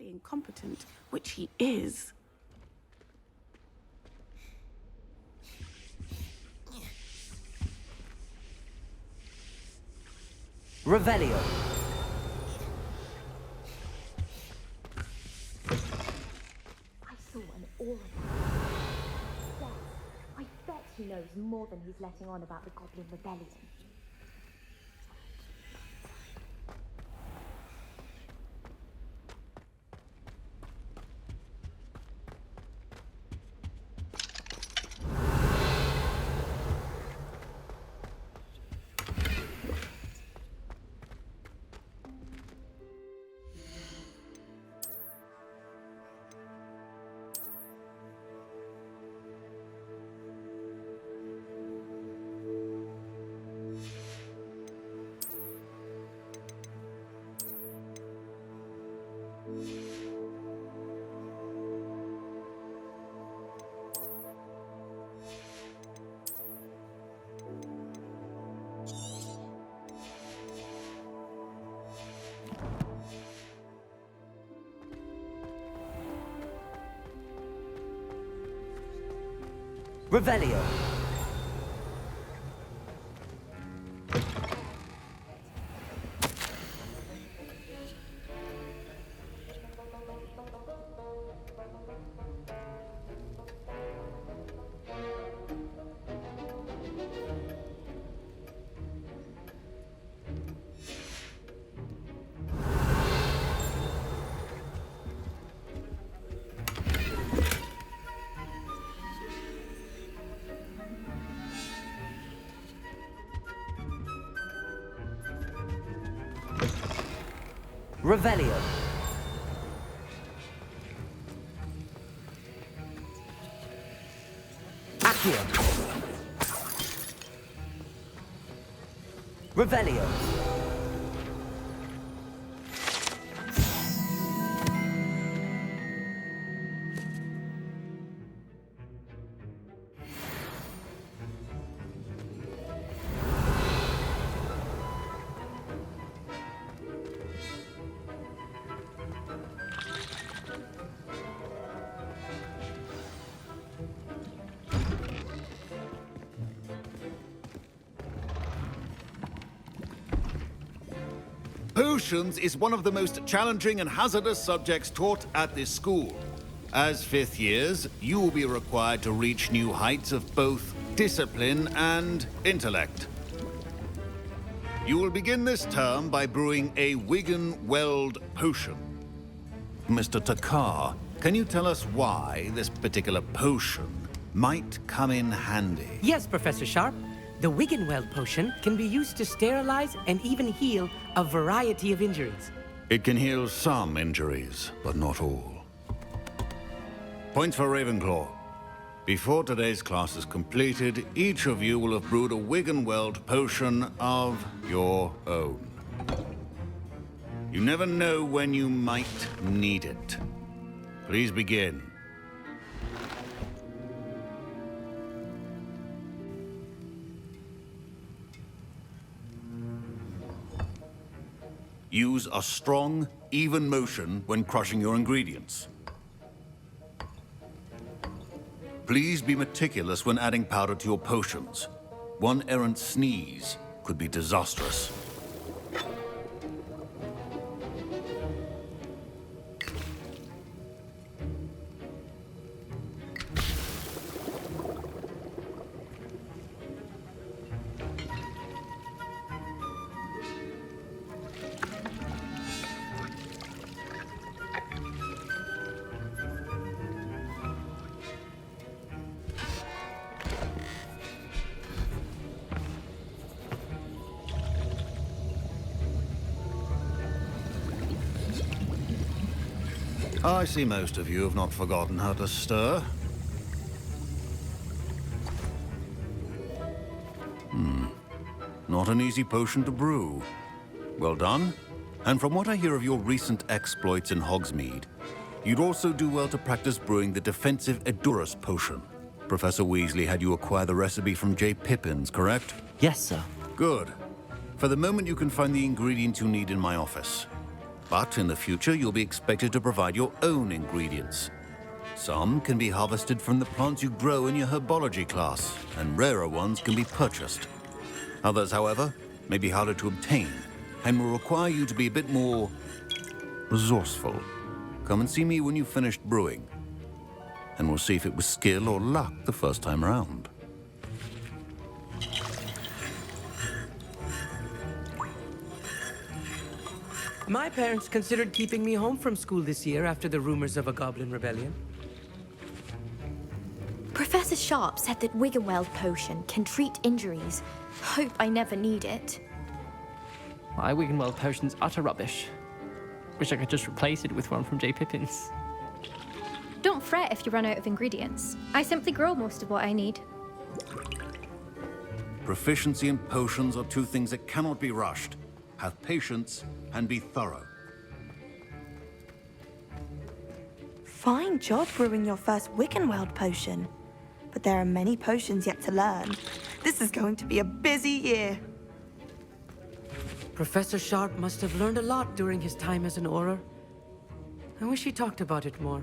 Incompetent, which he is.
Revelio.
I saw an aura. Yes, I bet he knows more than he's letting on about the Goblin Rebellion.
Revelio. Revelio. Accio. Revelio.
Potions is one of the most challenging and hazardous subjects taught at this school. As fifth years, you will be required to reach new heights of both discipline and intellect. You will begin this term by brewing a Wiggen-Weld potion. Mr. Takar, can you tell us why this particular potion might come in handy?
Yes, Professor Sharp. The Wiggenweld potion can be used to sterilize and even heal a variety of injuries.
It can heal some injuries, but not all. Points for Ravenclaw. Before today's class is completed, each of you will have brewed a Wiggenweld potion of your own. You never know when you might need it. Please begin. Use a strong, even motion when crushing your ingredients. Please be meticulous when adding powder to your potions. One errant sneeze could be disastrous. I see most of you have not forgotten how to stir. Not an easy potion to brew. Well done. And from what I hear of your recent exploits in Hogsmeade, you'd also do well to practice brewing the defensive Edurus potion. Professor Weasley had you acquire the recipe from J. Pippin's, correct?
Yes, sir.
Good. For the moment, you can find the ingredients you need in my office. But in the future, you'll be expected to provide your own ingredients. Some can be harvested from the plants you grow in your herbology class, and rarer ones can be purchased. Others, however, may be harder to obtain, and will require you to be a bit more resourceful. Come and see me when you've finished brewing, and we'll see if it was skill or luck the first time around.
My parents considered keeping me home from school this year after the rumors of a goblin rebellion.
Professor Sharp said that Wiggenweld potion can treat injuries. Hope I never need it.
My Wiggenweld potion's utter rubbish. Wish I could just replace it with one from J. Pippin's.
Don't fret if you run out of ingredients. I simply grow most of what I need.
Proficiency in potions are two things that cannot be rushed. Have patience and be thorough.
Fine job brewing your first Wiggenweld potion. But there are many potions yet to learn. This is going to be a busy year.
Professor Sharp must have learned a lot during his time as an Auror. I wish he talked about it more.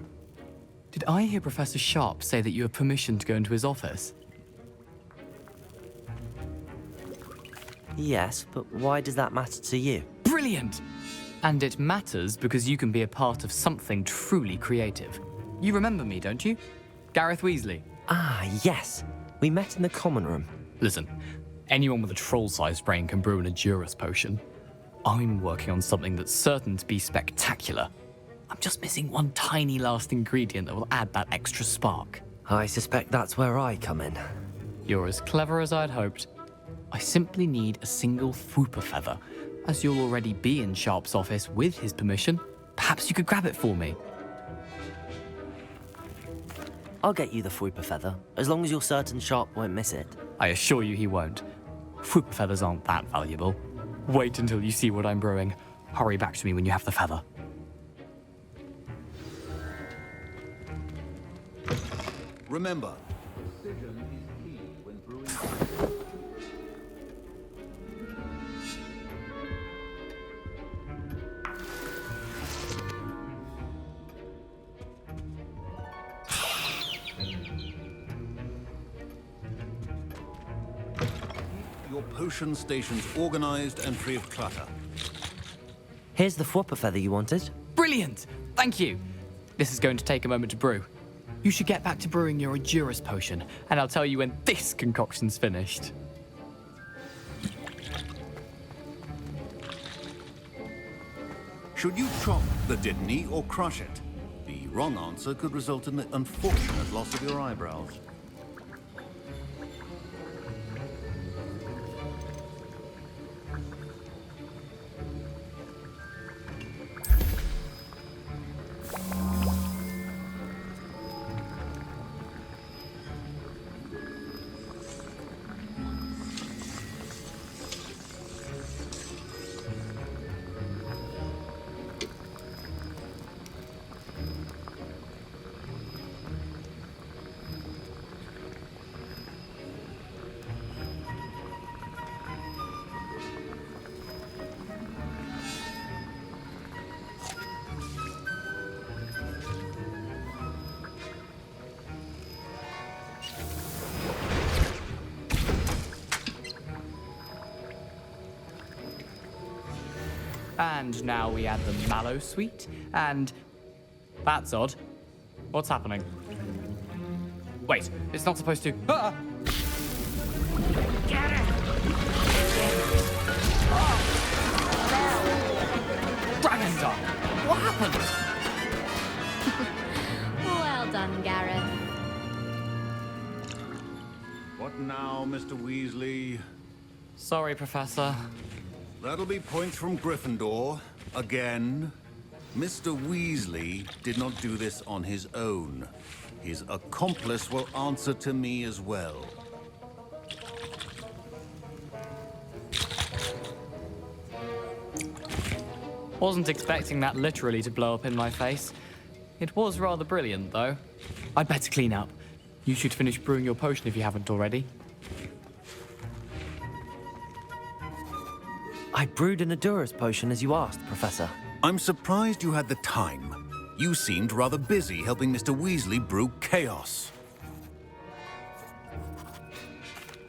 Did I hear Professor Sharp say that you have permission to go into his office?
Yes, but why does that matter to you?
Brilliant! And it matters because you can be a part of something truly creative. You remember me, don't you? Gareth Weasley.
Ah, yes. We met in the common room.
Listen, anyone with a troll-sized brain can brew an Edurus potion. I'm working on something that's certain to be spectacular. I'm just missing one tiny last ingredient that will add that extra spark.
I suspect that's where I come in.
You're as clever as I'd hoped. I simply need a single Fwooper feather. As you'll already be in Sharp's office with his permission, perhaps you could grab it for me.
I'll get you the Fwooper feather, as long as you're certain Sharp won't miss it.
I assure you he won't. Fwooper feathers aren't that valuable. Wait until you see what I'm brewing. Hurry back to me when you have the feather.
Remember, precision is key when brewing. Your potion station's organized and free of clutter.
Here's the Fwooper feather you wanted.
Brilliant! Thank you! This is going to take a moment to brew. You should get back to brewing your Edurus potion, and I'll tell you when this concoction's finished.
Should you chop the Dittany or crush it? The wrong answer could result in the unfortunate loss of your eyebrows.
And now we add the mallow sweet, and... That's odd. What's happening? Wait, it's not supposed to... Ah!
Get it!
Gryffindor! What happened?
Well done, Gareth.
What now, Mr. Weasley?
Sorry, Professor.
That'll be points from Gryffindor. Again. Mr. Weasley did not do this on his own. His accomplice will answer to me as well.
Wasn't expecting that literally to blow up in my face. It was rather brilliant, though. I'd better clean up. You should finish brewing your potion if you haven't already.
I brewed an Adurus potion as you asked, Professor.
I'm surprised you had the time. You seemed rather busy helping Mr. Weasley brew chaos.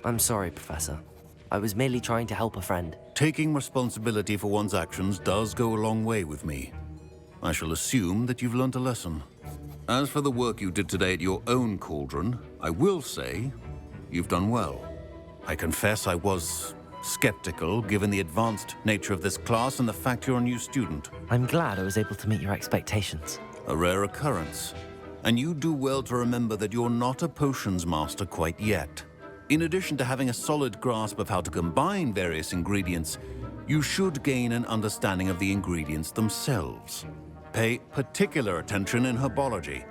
I'm sorry, Professor. I was merely trying to help a friend.
Taking responsibility for one's actions does go a long way with me. I shall assume that you've learnt a lesson. As for the work you did today at your own cauldron, I will say you've done well. I confess I was skeptical, given the advanced nature of this class and the fact you're a new student.
I'm glad I was able to meet your expectations.
A rare occurrence. And you do well to remember that you're not a potions master quite yet. In addition to having a solid grasp of how to combine various ingredients, you should gain an understanding of the ingredients themselves. Pay particular attention in herbology.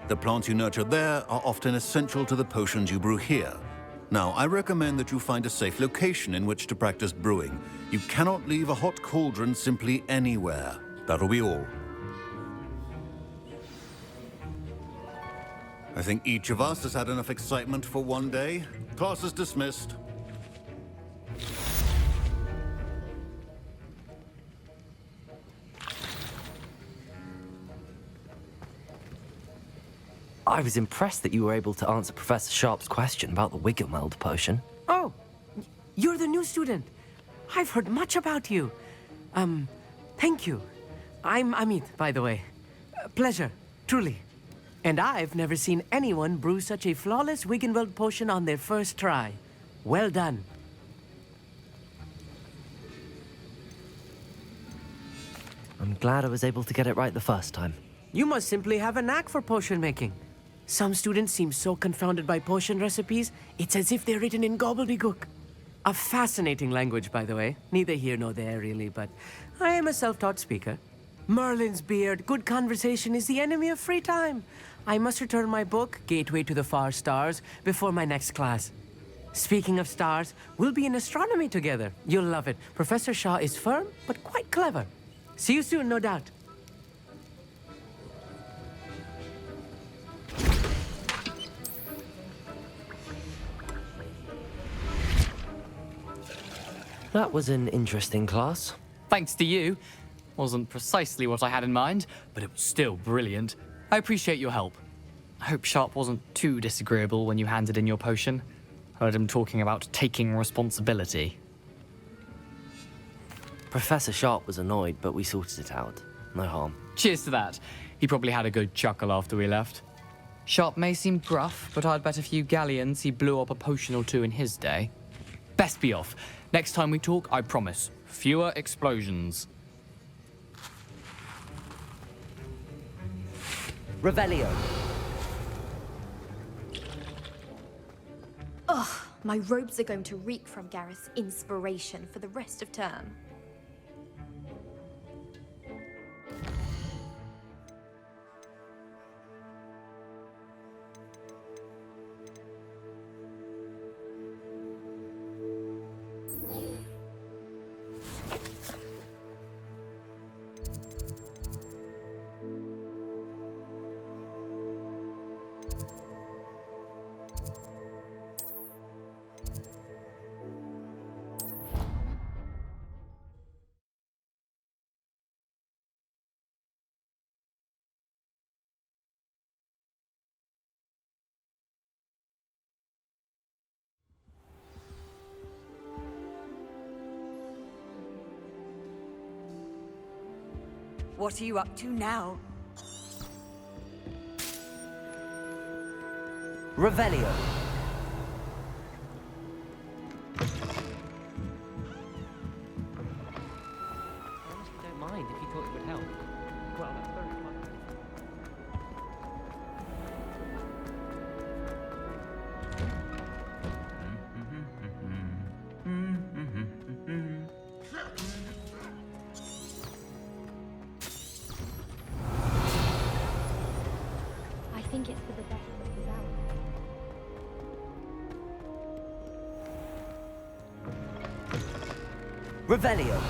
The plants you nurture there are often essential to the potions you brew here. Now, I recommend that you find a safe location in which to practice brewing. You cannot leave a hot cauldron simply anywhere. That'll be all. I think each of us has had enough excitement for one day. Class is dismissed.
I was impressed that you were able to answer Professor Sharp's question about the Wiggenweld potion.
Oh, you're the new student. I've heard much about you. Thank you. I'm Amit, by the way. Pleasure, truly. And I've never seen anyone brew such a flawless Wiggenweld potion on their first try. Well done.
I'm glad I was able to get it right the first time.
You must simply have a knack for potion making. Some students seem so confounded by potion recipes, it's as if they're written in gobbledygook. A fascinating language, by the way. Neither here nor there, really, but I am a self-taught speaker. Merlin's beard, good conversation is the enemy of free time. I must return my book, Gateway to the Far Stars, before my next class. Speaking of stars, we'll be in astronomy together. You'll love it. Professor Shaw is firm, but quite clever. See you soon, no doubt.
That was an interesting class.
Thanks to you. Wasn't precisely what I had in mind, but it was still brilliant. I appreciate your help. I hope Sharp wasn't too disagreeable when you handed in your potion. Heard him talking about taking responsibility.
Professor Sharp was annoyed, but we sorted it out. No harm.
Cheers to that. He probably had a good chuckle after we left. Sharp may seem gruff, but I'd bet a few galleons he blew up a potion or two in his day. Best be off. Next time we talk, I promise, fewer explosions.
Revelio.
Ugh, my robes are going to reek from Gareth's inspiration for the rest of term.
What are you up to now?
Revelio.
I honestly don't mind if you thought it would help. Well, that's very kind.
Revelio.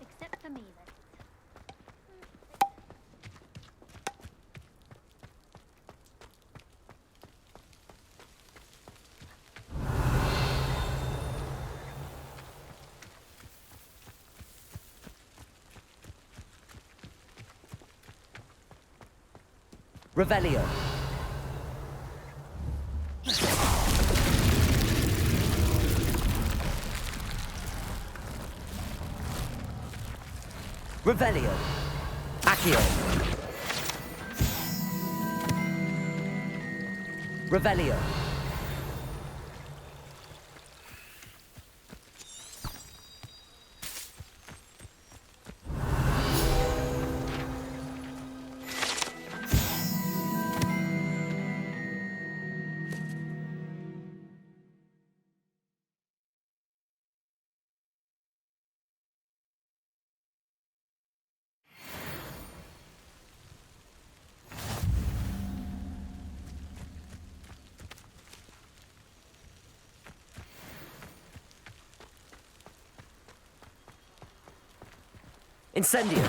Except for me, that is.
Revelio. Revelio. Accio. Revelio. Incendio.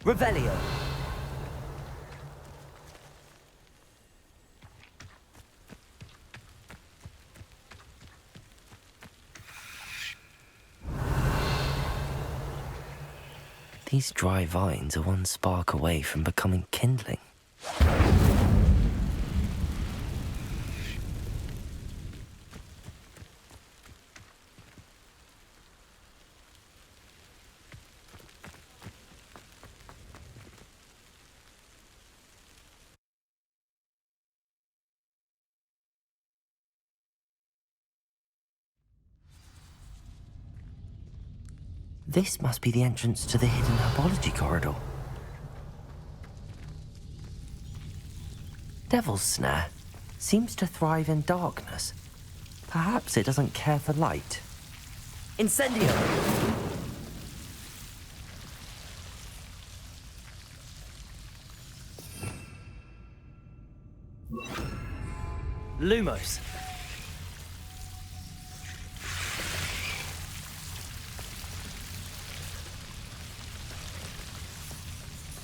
Revelio. These dry vines are one spark away from becoming kindling. This must be the entrance to the hidden herbology corridor. Devil's Snare seems to thrive in darkness. Perhaps it doesn't care for light. Incendio! Lumos.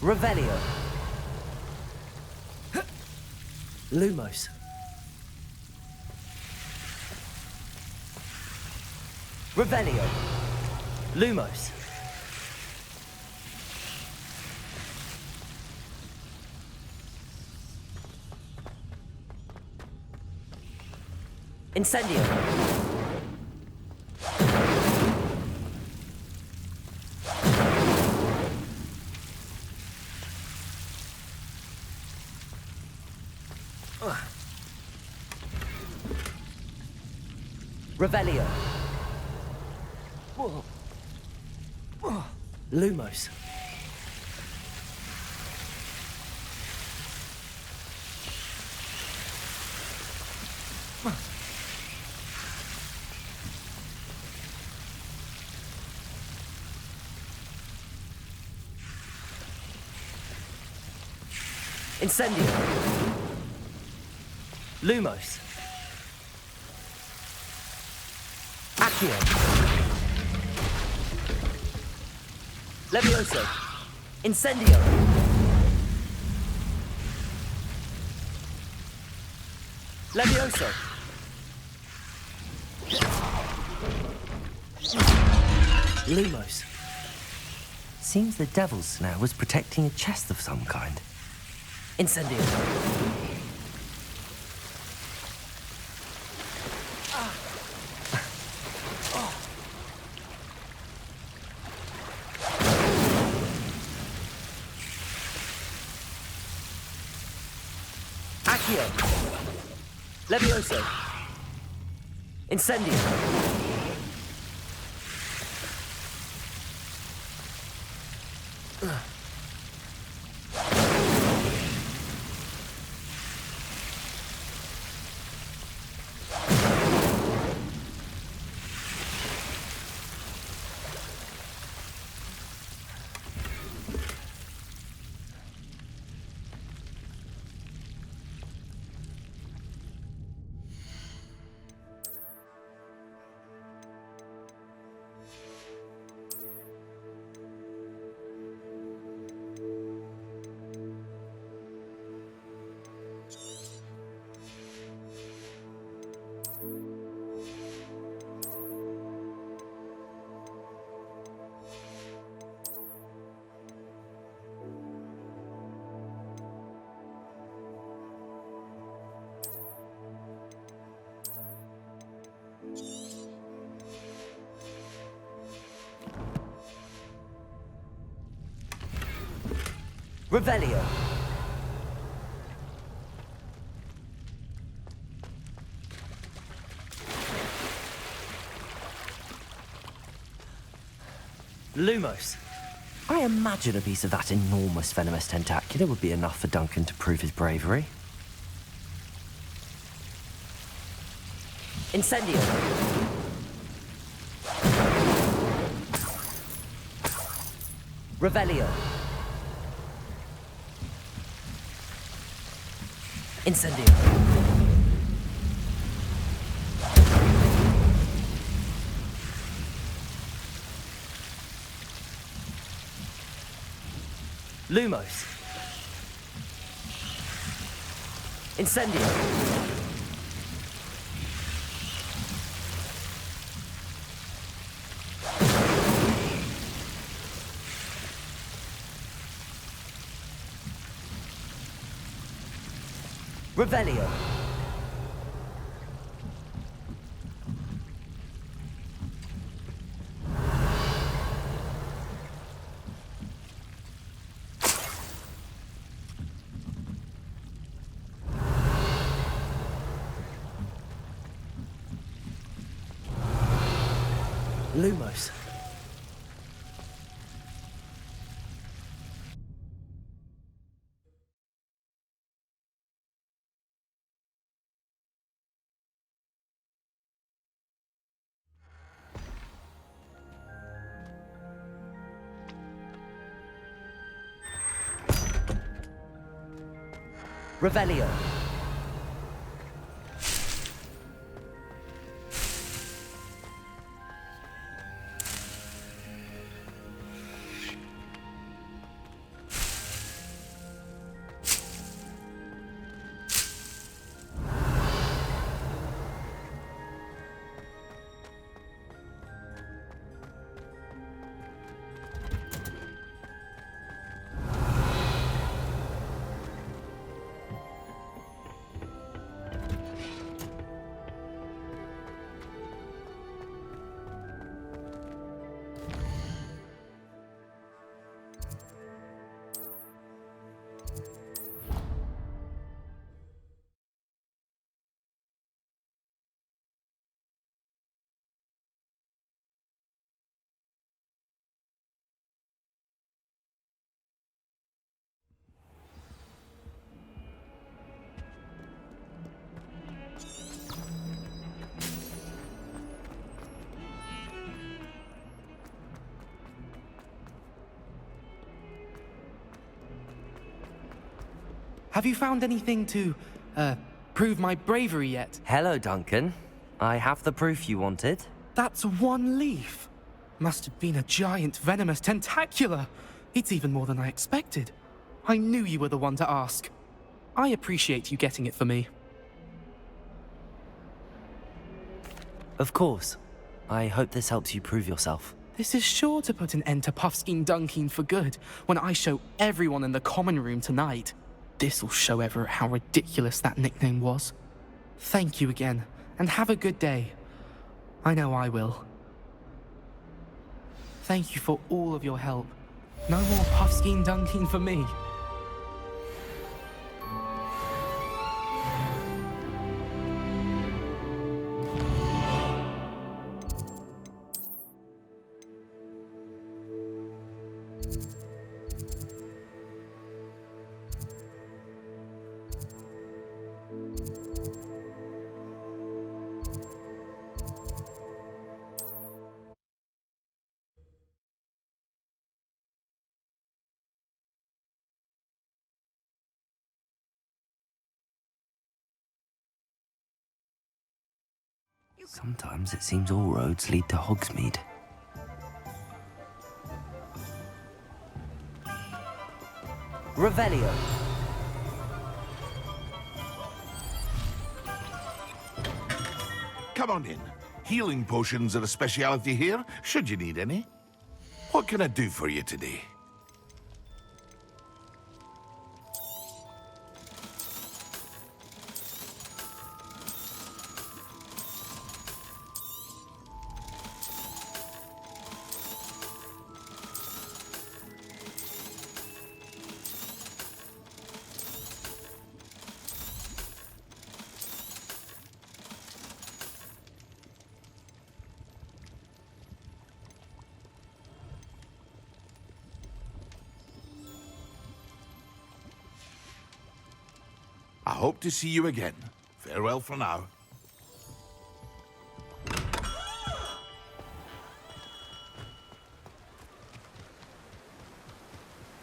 Revelio. Lumos. Revelio. Lumos. Incendio. Revelio. Lumos. Incendio. Lumos. Accio. Levioso. Incendio. Levioso. Lumos. Seems the Devil's Snare was protecting a chest of some kind. Incendio. Accio. Levioso. Incendio. Revelio. Lumos. I imagine a piece of that enormous venomous tentacular would be enough for Duncan to prove his bravery. Incendio. Revelio. Incendio. Lumos. Incendio. Revelio. Lumos. Revelio.
Have you found anything to, prove my bravery yet?
Hello, Duncan. I have the proof you wanted.
That's one leaf. Must have been a giant venomous tentacula. It's even more than I expected. I knew you were the one to ask. I appreciate you getting it for me.
Of course. I hope this helps you prove yourself.
This is sure to put an end to Puffskein Dunkeen for good when I show everyone in the common room tonight. This'll show Everett how ridiculous that nickname was. Thank you again, and have a good day. I know I will. Thank you for all of your help. No more Puffskein Dunkeen for me.
Sometimes it seems all roads lead to Hogsmeade. Revelio.
Come on in. Healing potions are a speciality here, should you need any. What can I do for you today? I hope to see you again. Farewell for now.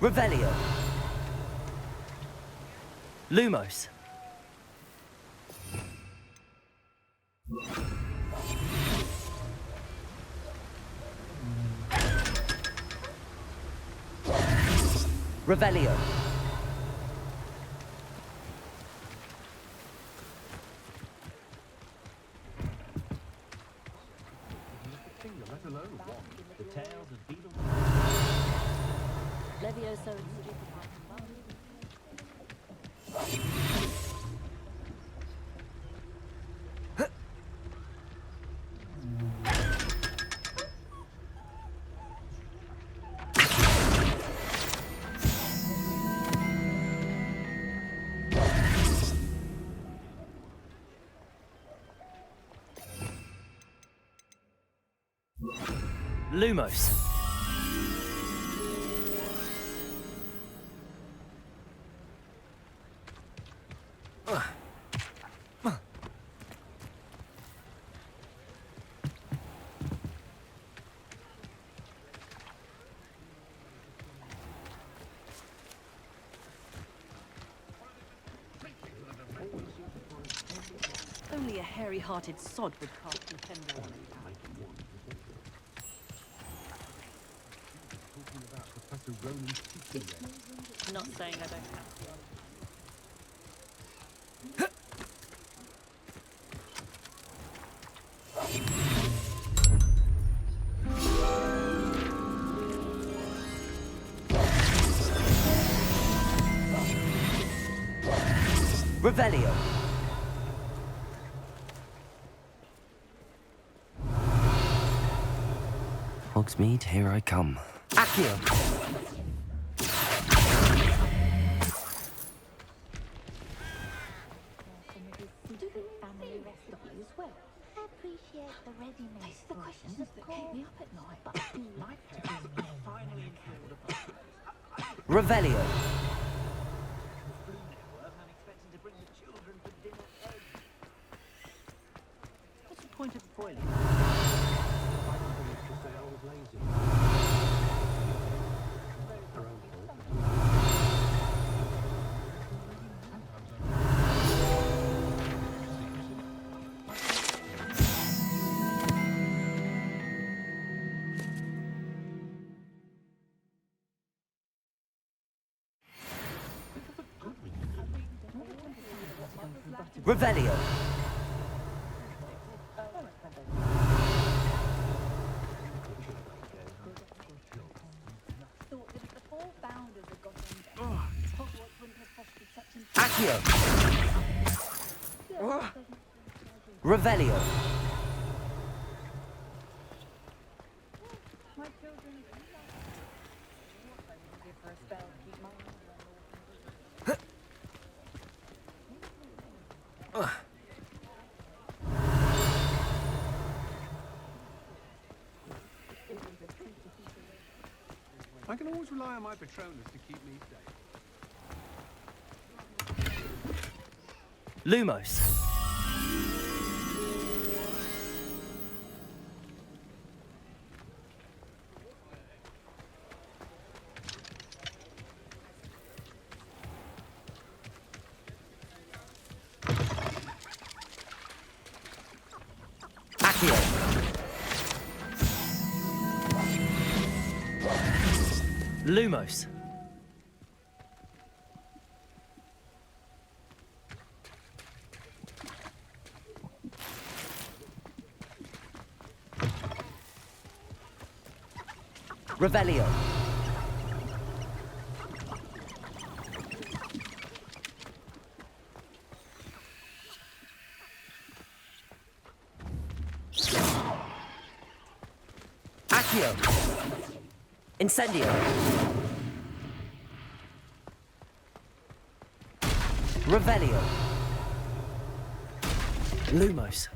Revelio. Lumos. Revelio. Lumos.
Only a hairy-hearted sod would cast Defender on you. I'm not saying I don't have to.
Revelio. Hogsmeade, here I come. Accio.
Appreciate the readiness. These are the questions that keep me up at night. But
Revelio.
What's the point of boiling?
Revelio. Accio. Revelio.
I can always rely on my Patronus to keep me safe.
Lumos. Accio. Lumos. Revelio. Accio. Incendio. Revelio. Lumos.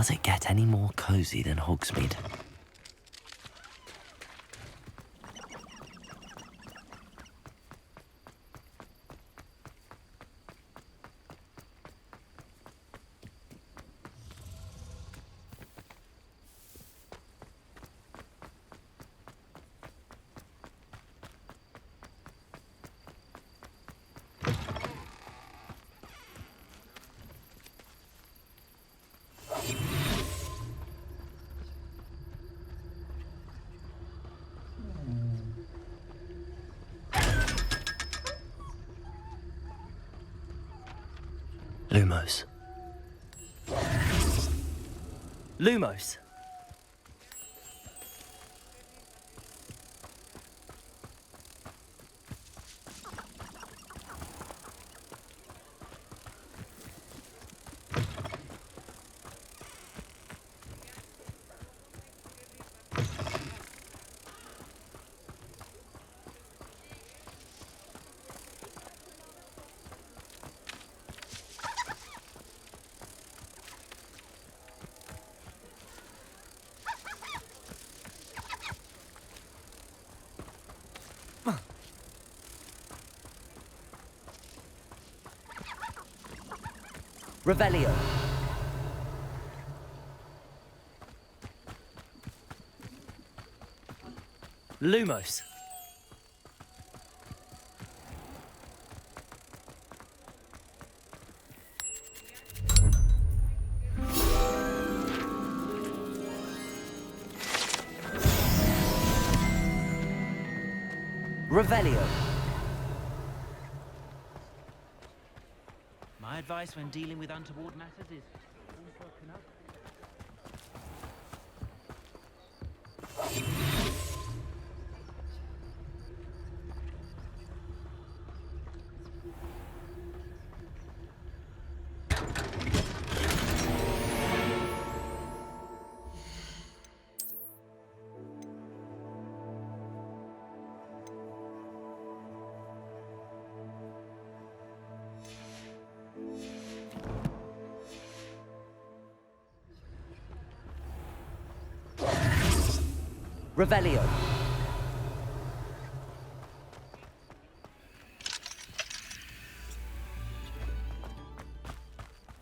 Does it get any more cozy than Hogsmeade? Lumos. Lumos! Revelio. Lumos. Revelio.
My advice when dealing with untoward matters is
Revelio.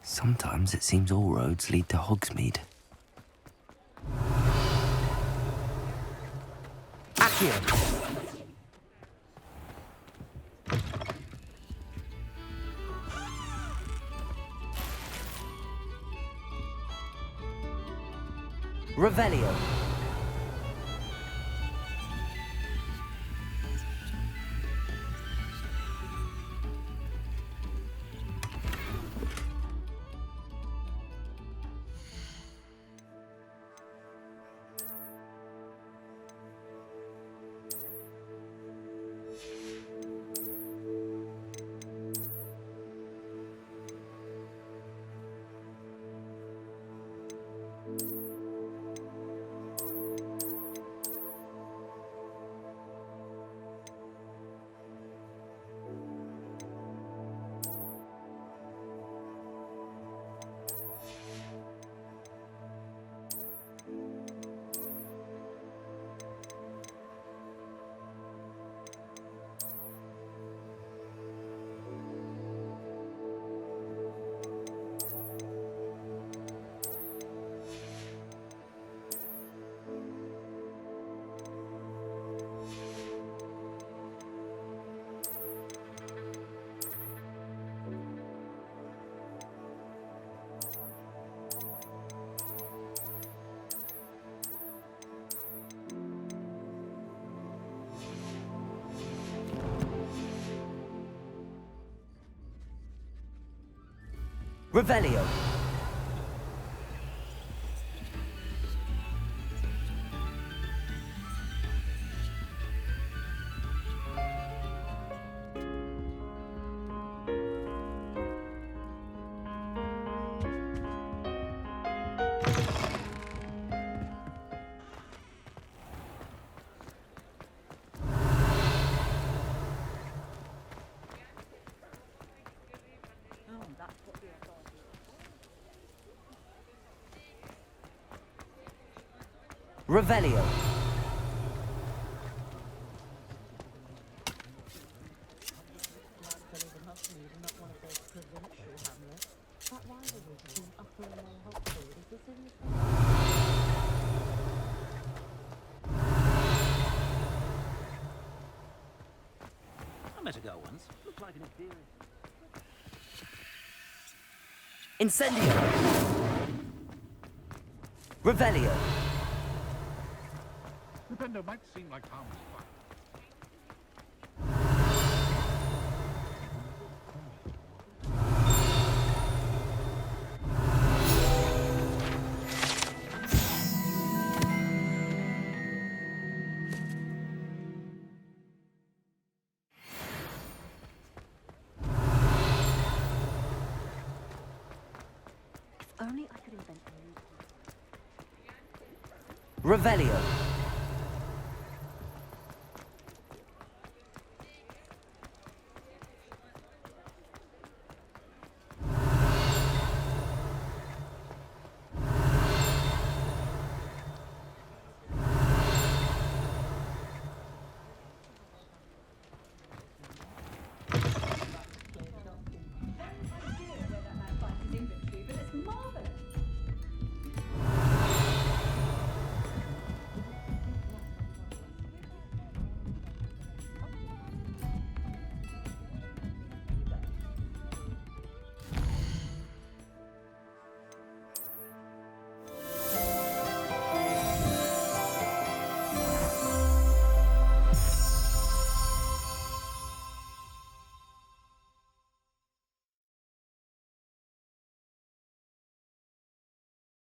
Sometimes it seems all roads lead to Hogsmeade. Accio. Revelio. Revelio. Revelio.
I met a girl once. Looked like an inferior.
Incendio. Revelio.
Gryffindor might seem like harmless fun.
If only I could invent a new...
Revelio.